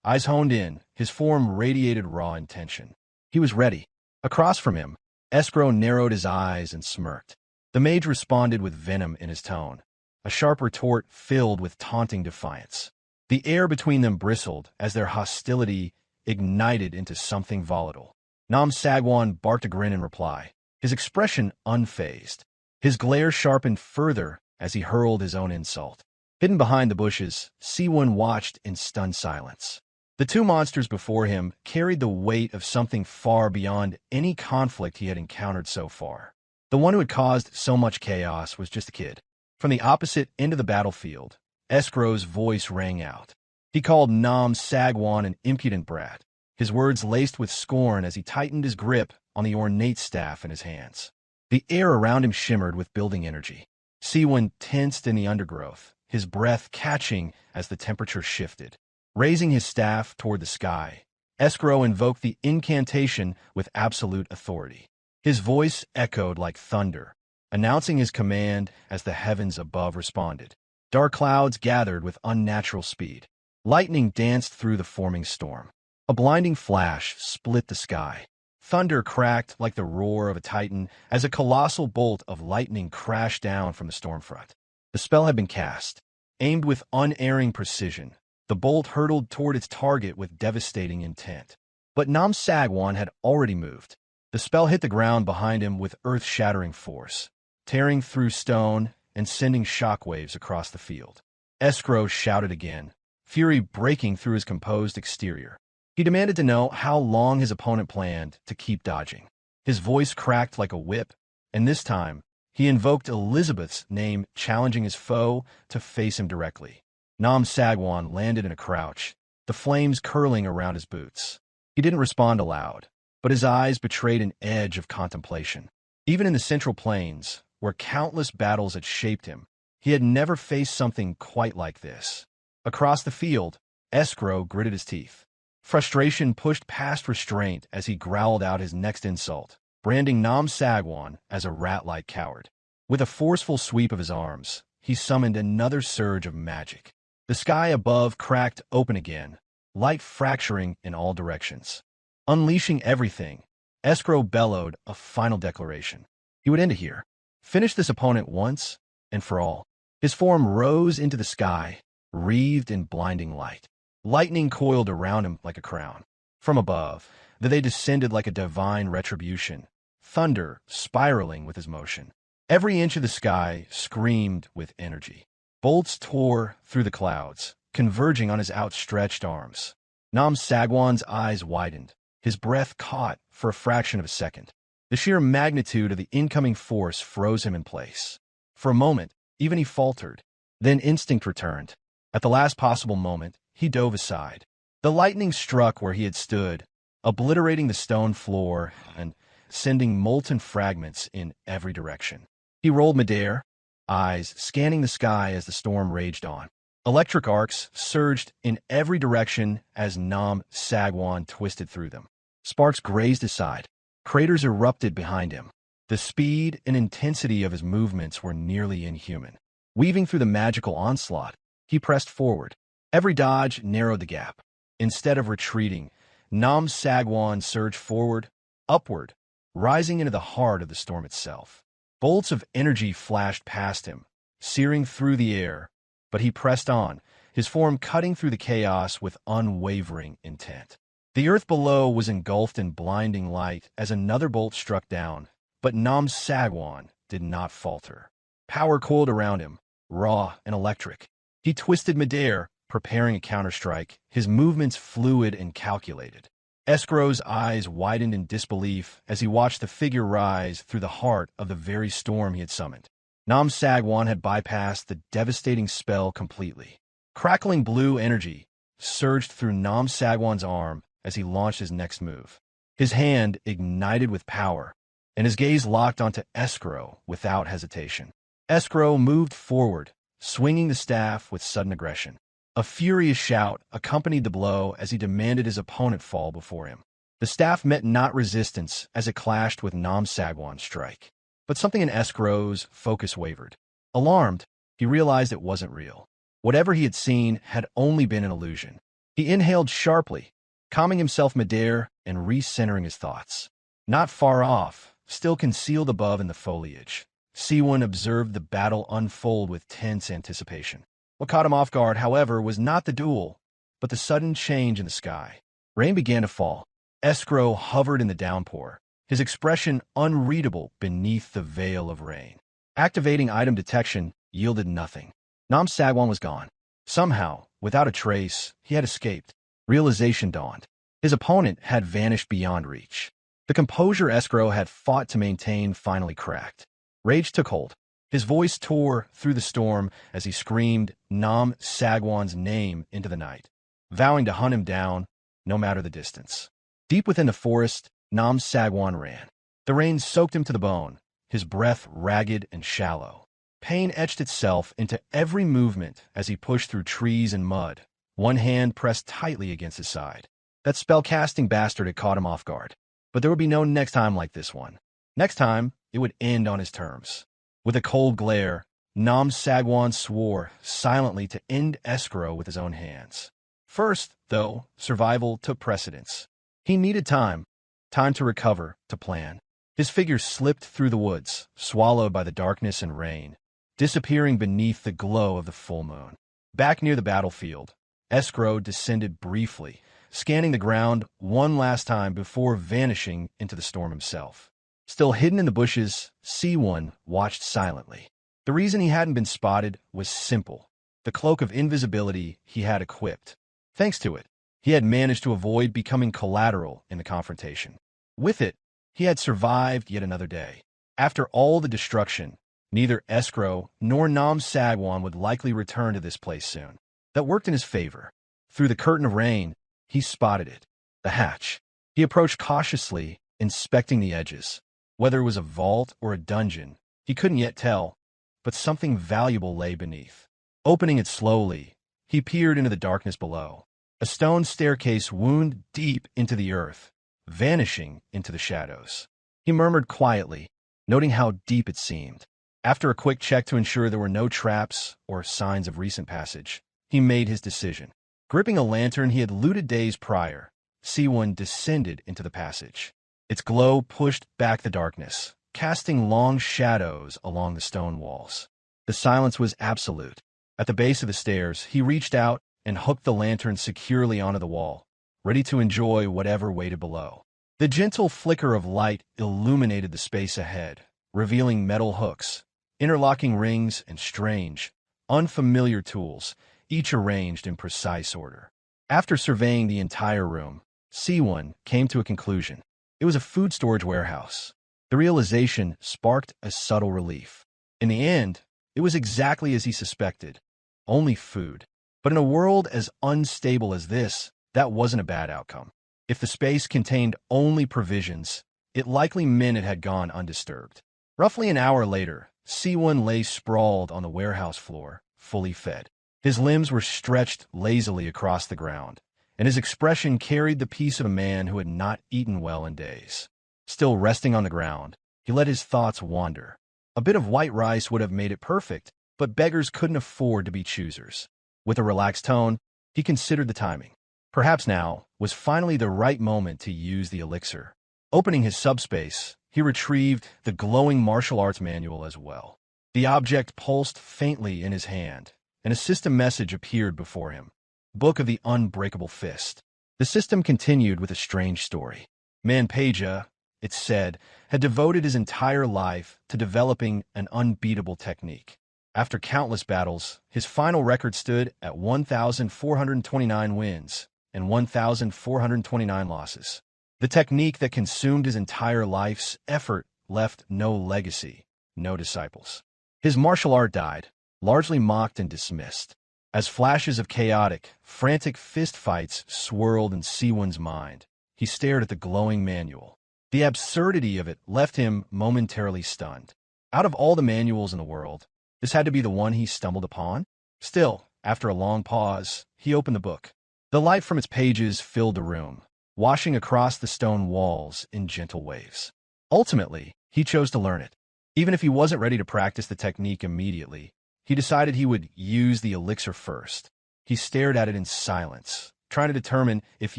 eyes honed in, his form radiated raw intention. He was ready. Across from him, Escrow narrowed his eyes and smirked. The mage responded with venom in his tone, a sharp retort filled with taunting defiance. The air between them bristled as their hostility ignited into something volatile. Nam Sagwan barked a grin in reply, his expression unfazed. His glare sharpened further as he hurled his own insult. Hidden behind the bushes, Seawoon watched in stunned silence. The two monsters before him carried the weight of something far beyond any conflict he had encountered so far. The one who had caused so much chaos was just a kid. From the opposite end of the battlefield, Escrow's voice rang out. He called Nam Sagwan an impudent brat, his words laced with scorn as he tightened his grip on the ornate staff in his hands. The air around him shimmered with building energy. Seawoon tensed in the undergrowth, his breath catching as the temperature shifted. Raising his staff toward the sky, Escrow invoked the incantation with absolute authority. His voice echoed like thunder, announcing his command as the heavens above responded. Dark clouds gathered with unnatural speed. Lightning danced through the forming storm. A blinding flash split the sky. Thunder cracked like the roar of a titan as a colossal bolt of lightning crashed down from the stormfront. The spell had been cast. Aimed with unerring precision, the bolt hurtled toward its target with devastating intent. But Nam Sagwan had already moved. The spell hit the ground behind him with earth-shattering force, tearing through stone and sending shockwaves across the field. Escrow shouted again, fury breaking through his composed exterior. He demanded to know how long his opponent planned to keep dodging. His voice cracked like a whip, and this time, he invoked Elizabeth's name, challenging his foe to face him directly. Nam Sagwan landed in a crouch, the flames curling around his boots. He didn't respond aloud, but his eyes betrayed an edge of contemplation. Even in the Central Plains, where countless battles had shaped him, he had never faced something quite like this. Across the field, Escrow gritted his teeth. Frustration pushed past restraint as he growled out his next insult, branding Nam Sagwan as a rat-like coward. With a forceful sweep of his arms, he summoned another surge of magic. The sky above cracked open again, light fracturing in all directions. Unleashing everything, Escrow bellowed a final declaration. He would end it here, finish this opponent once and for all. His form rose into the sky, wreathed in blinding light. Lightning coiled around him like a crown. From above, they descended like a divine retribution, thunder spiraling with his motion. Every inch of the sky screamed with energy. Bolts tore through the clouds, converging on his outstretched arms. Nam Sagwan's eyes widened, his breath caught for a fraction of a second. The sheer magnitude of the incoming force froze him in place. For a moment, even he faltered. Then instinct returned. At the last possible moment, he dove aside. The lightning struck where he had stood, obliterating the stone floor, and sending molten fragments in every direction. He rolled midair, eyes scanning the sky as the storm raged on. Electric arcs surged in every direction as Nam Sagwan twisted through them. Sparks grazed his side. Craters erupted behind him. The speed and intensity of his movements were nearly inhuman. Weaving through the magical onslaught, he pressed forward. Every dodge narrowed the gap. Instead of retreating, Nam Sagwan surged forward, upward, rising into the heart of the storm itself. Bolts of energy flashed past him, searing through the air, but he pressed on, his form cutting through the chaos with unwavering intent. The earth below was engulfed in blinding light as another bolt struck down, but Nam Sagwan did not falter. Power coiled around him, raw and electric. He twisted midair, preparing a counterstrike, his movements fluid and calculated. Escrow's eyes widened in disbelief as he watched the figure rise through the heart of the very storm he had summoned. Nam Sagwan had bypassed the devastating spell completely. Crackling blue energy surged through Nam Sagwan's arm as he launched his next move. His hand ignited with power, and his gaze locked onto Escrow without hesitation. Escrow moved forward, swinging the staff with sudden aggression. A furious shout accompanied the blow as he demanded his opponent fall before him. The staff met not resistance as it clashed with Nam Sagwan's strike. But something in Escrow's focus wavered. Alarmed, he realized it wasn't real. Whatever he had seen had only been an illusion. He inhaled sharply, calming himself midair and recentering his thoughts. Not far off, still concealed above in the foliage, Seowoon observed the battle unfold with tense anticipation. What caught him off guard, however, was not the duel, but the sudden change in the sky. Rain began to fall. Escrow hovered in the downpour, his expression unreadable beneath the veil of rain. Activating item detection yielded nothing. Nam Sagwan was gone. Somehow, without a trace, he had escaped. Realization dawned. His opponent had vanished beyond reach. The composure Escrow had fought to maintain finally cracked. Rage took hold. His voice tore through the storm as he screamed Nam Sagwan's name into the night, vowing to hunt him down, no matter the distance. Deep within the forest, Nam Sagwan ran. The rain soaked him to the bone, his breath ragged and shallow. Pain etched itself into every movement as he pushed through trees and mud, one hand pressed tightly against his side. That spell-casting bastard had caught him off guard. But there would be no next time like this one. Next time, it would end on his terms. With a cold glare, Nam Sagwan swore silently to end Escrow with his own hands. First, though, survival took precedence. He needed time to recover, to plan. His figure slipped through the woods, swallowed by the darkness and rain, disappearing beneath the glow of the full moon. Back near the battlefield, Escrow descended briefly, scanning the ground one last time before vanishing into the storm himself. Still hidden in the bushes, Seowoon watched silently. The reason he hadn't been spotted was simple. The cloak of invisibility he had equipped. Thanks to it, he had managed to avoid becoming collateral in the confrontation. With it, he had survived yet another day. After all the destruction, neither Escrow nor Nam Sagwan would likely return to this place soon. That worked in his favor. Through the curtain of rain, he spotted it. The hatch. He approached cautiously, inspecting the edges. Whether it was a vault or a dungeon, he couldn't yet tell, but something valuable lay beneath. Opening it slowly, he peered into the darkness below. A stone staircase wound deep into the earth, vanishing into the shadows. He murmured quietly, noting how deep it seemed. After a quick check to ensure there were no traps or signs of recent passage, he made his decision. Gripping a lantern he had looted days prior, Seowoon descended into the passage. Its glow pushed back the darkness, casting long shadows along the stone walls. The silence was absolute. At the base of the stairs, he reached out and hooked the lantern securely onto the wall, ready to enjoy whatever waited below. The gentle flicker of light illuminated the space ahead, revealing metal hooks, interlocking rings, and strange, unfamiliar tools, each arranged in precise order. After surveying the entire room, Seowoon came to a conclusion. It was a food storage warehouse. The realization sparked a subtle relief. In the end, it was exactly as he suspected. Only food. But in a world as unstable as this, that wasn't a bad outcome. If the space contained only provisions, it likely meant it had gone undisturbed. Roughly an hour later, Seowoon lay sprawled on the warehouse floor, fully fed. His limbs were stretched lazily across the ground, and his expression carried the peace of a man who had not eaten well in days. Still resting on the ground, he let his thoughts wander. A bit of white rice would have made it perfect, but beggars couldn't afford to be choosers. With a relaxed tone, he considered the timing. Perhaps now was finally the right moment to use the elixir. Opening his subspace, he retrieved the glowing martial arts manual as well. The object pulsed faintly in his hand, and a system message appeared before him. Book of the Unbreakable Fist. The system continued with a strange story. Mage, it said, had devoted his entire life to developing an unbeatable technique. After countless battles, his final record stood at 1,429 wins and 1,429 losses. The technique that consumed his entire life's effort left no legacy, no disciples. His martial art died, largely mocked and dismissed. As flashes of chaotic, frantic fistfights swirled in Seowoon's mind, he stared at the glowing manual. The absurdity of it left him momentarily stunned. Out of all the manuals in the world, this had to be the one he stumbled upon? Still, after a long pause, he opened the book. The light from its pages filled the room, washing across the stone walls in gentle waves. Ultimately, he chose to learn it. Even if he wasn't ready to practice the technique immediately, he decided he would use the elixir first. He stared at it in silence, trying to determine if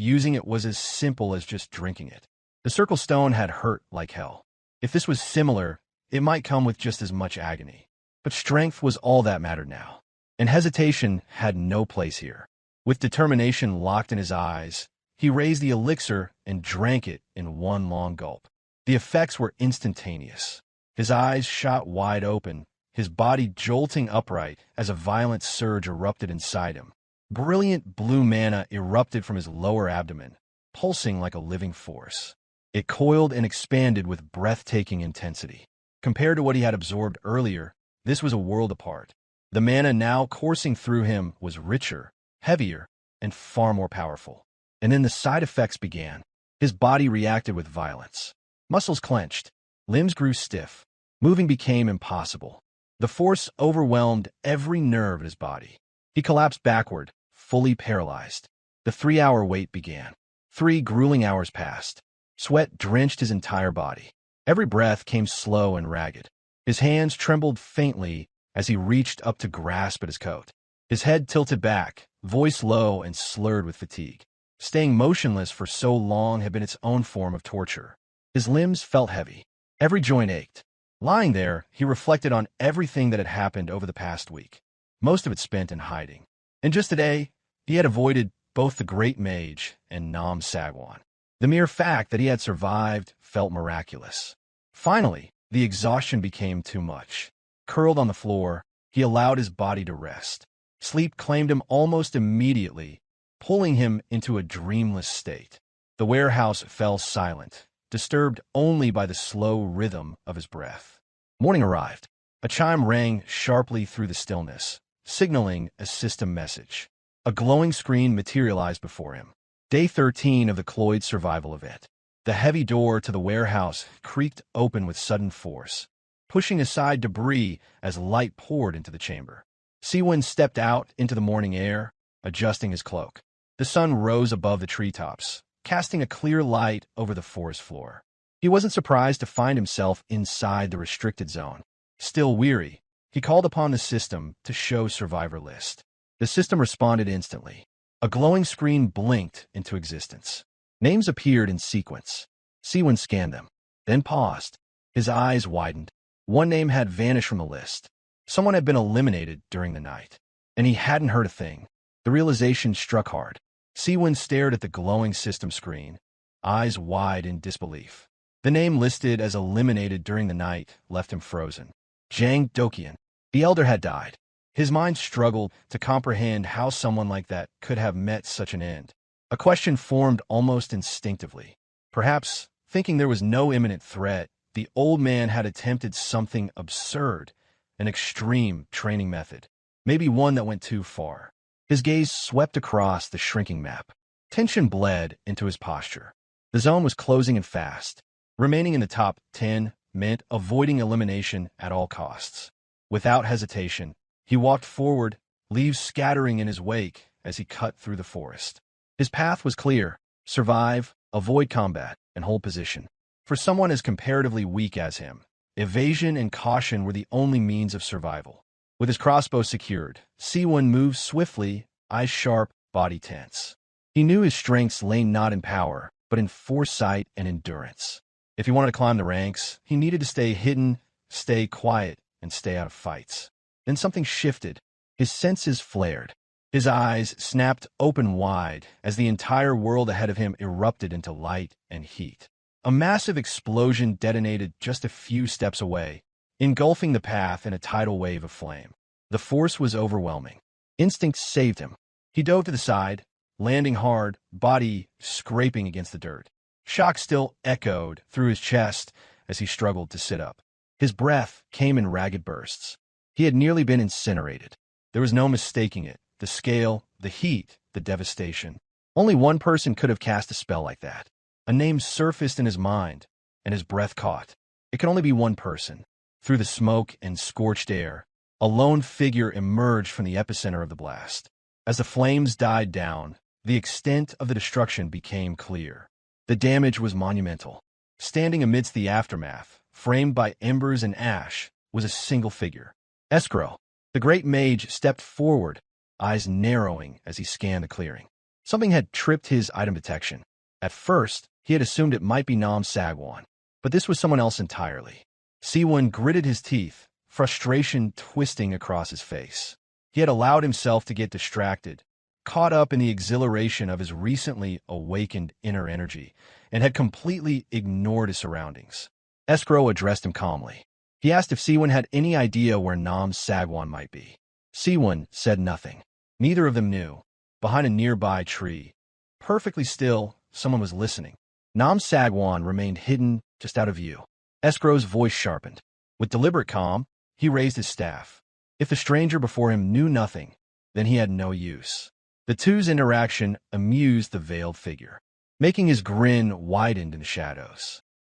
using it was as simple as just drinking it. The circle stone had hurt like hell. If this was similar, it might come with just as much agony. But strength was all that mattered now, and hesitation had no place here. With determination locked in his eyes, he raised the elixir and drank it in one long gulp. The effects were instantaneous. His eyes shot wide open, his body jolting upright as a violent surge erupted inside him. Brilliant blue mana erupted from his lower abdomen, pulsing like a living force. It coiled and expanded with breathtaking intensity. Compared to what he had absorbed earlier, this was a world apart. The mana now coursing through him was richer, heavier, and far more powerful. And then the side effects began. His body reacted with violence. Muscles clenched, limbs grew stiff. Moving became impossible. The force overwhelmed every nerve in his body. He collapsed backward, fully paralyzed. The 3-hour wait began. 3 grueling hours passed. Sweat drenched his entire body. Every breath came slow and ragged. His hands trembled faintly as he reached up to grasp at his coat. His head tilted back, voice low and slurred with fatigue. Staying motionless for so long had been its own form of torture. His limbs felt heavy. Every joint ached. Lying there, he reflected on everything that had happened over the past week, most of it spent in hiding. And just today, he had avoided both the great Mage and Nam Sagwan. The mere fact that he had survived felt miraculous. Finally, the exhaustion became too much. Curled on the floor, he allowed his body to rest. Sleep claimed him almost immediately, pulling him into a dreamless state. The warehouse fell silent, disturbed only by the slow rhythm of his breath. Morning arrived. A chime rang sharply through the stillness, signaling a system message. A glowing screen materialized before him. Day 13 of the Cloyd Survival event. The heavy door to the warehouse creaked open with sudden force, pushing aside debris as light poured into the chamber. Seowoon stepped out into the morning air, adjusting his cloak. The sun rose above the treetops, casting a clear light over the forest floor. He wasn't surprised to find himself inside the restricted zone. Still weary, he called upon the system to show survivor list. The system responded instantly. A glowing screen blinked into existence. Names appeared in sequence. Seowoon scanned them, then paused. His eyes widened. One name had vanished from the list. Someone had been eliminated during the night, and he hadn't heard a thing. The realization struck hard. Seowoon stared at the glowing system screen, eyes wide in disbelief. The name listed as eliminated during the night left him frozen. Jang Dokyeon. The elder had died. His mind struggled to comprehend how someone like that could have met such an end. A question formed almost instinctively. Perhaps, thinking there was no imminent threat, the old man had attempted something absurd, an extreme training method, maybe one that went too far. His gaze swept across the shrinking map. Tension bled into his posture. The zone was closing in fast. Remaining in the top 10 meant avoiding elimination at all costs. Without hesitation, he walked forward, leaves scattering in his wake as he cut through the forest. His path was clear: survive, avoid combat, and hold position. For someone as comparatively weak as him, evasion and caution were the only means of survival. With his crossbow secured, Seowoon moved swiftly, eyes sharp, body tense. He knew his strengths lay not in power, but in foresight and endurance. If he wanted to climb the ranks, he needed to stay hidden, stay quiet, and stay out of fights. Then something shifted. His senses flared. His eyes snapped open wide as the entire world ahead of him erupted into light and heat. A massive explosion detonated just a few steps away, engulfing the path in a tidal wave of flame. The force was overwhelming. Instinct saved him. He dove to the side, landing hard, body scraping against the dirt. Shock still echoed through his chest as he struggled to sit up. His breath came in ragged bursts. He had nearly been incinerated. There was no mistaking it. The scale, the heat, the devastation. Only one person could have cast a spell like that. A name surfaced in his mind, and his breath caught. It could only be one person. Through the smoke and scorched air, a lone figure emerged from the epicenter of the blast. As the flames died down, the extent of the destruction became clear. The damage was monumental. Standing amidst the aftermath, framed by embers and ash, was a single figure. Escrow. The great mage stepped forward, eyes narrowing as he scanned the clearing. Something had tripped his item detection. At first, he had assumed it might be Nam Sagwan, but this was someone else entirely. Seowoon gritted his teeth, frustration twisting across his face. He had allowed himself to get distracted, caught up in the exhilaration of his recently awakened inner energy, and had completely ignored his surroundings. Escrow addressed him calmly. He asked if Seowoon had any idea where Nam Sagwan might be. Seowoon said nothing. Neither of them knew. Behind a nearby tree, perfectly still, someone was listening. Nam Sagwan remained hidden, just out of view. Escrow's voice sharpened. With deliberate calm, he raised his staff. If the stranger before him knew nothing, then he had no use. The two's interaction amused the veiled figure, making his grin widened in the shadows.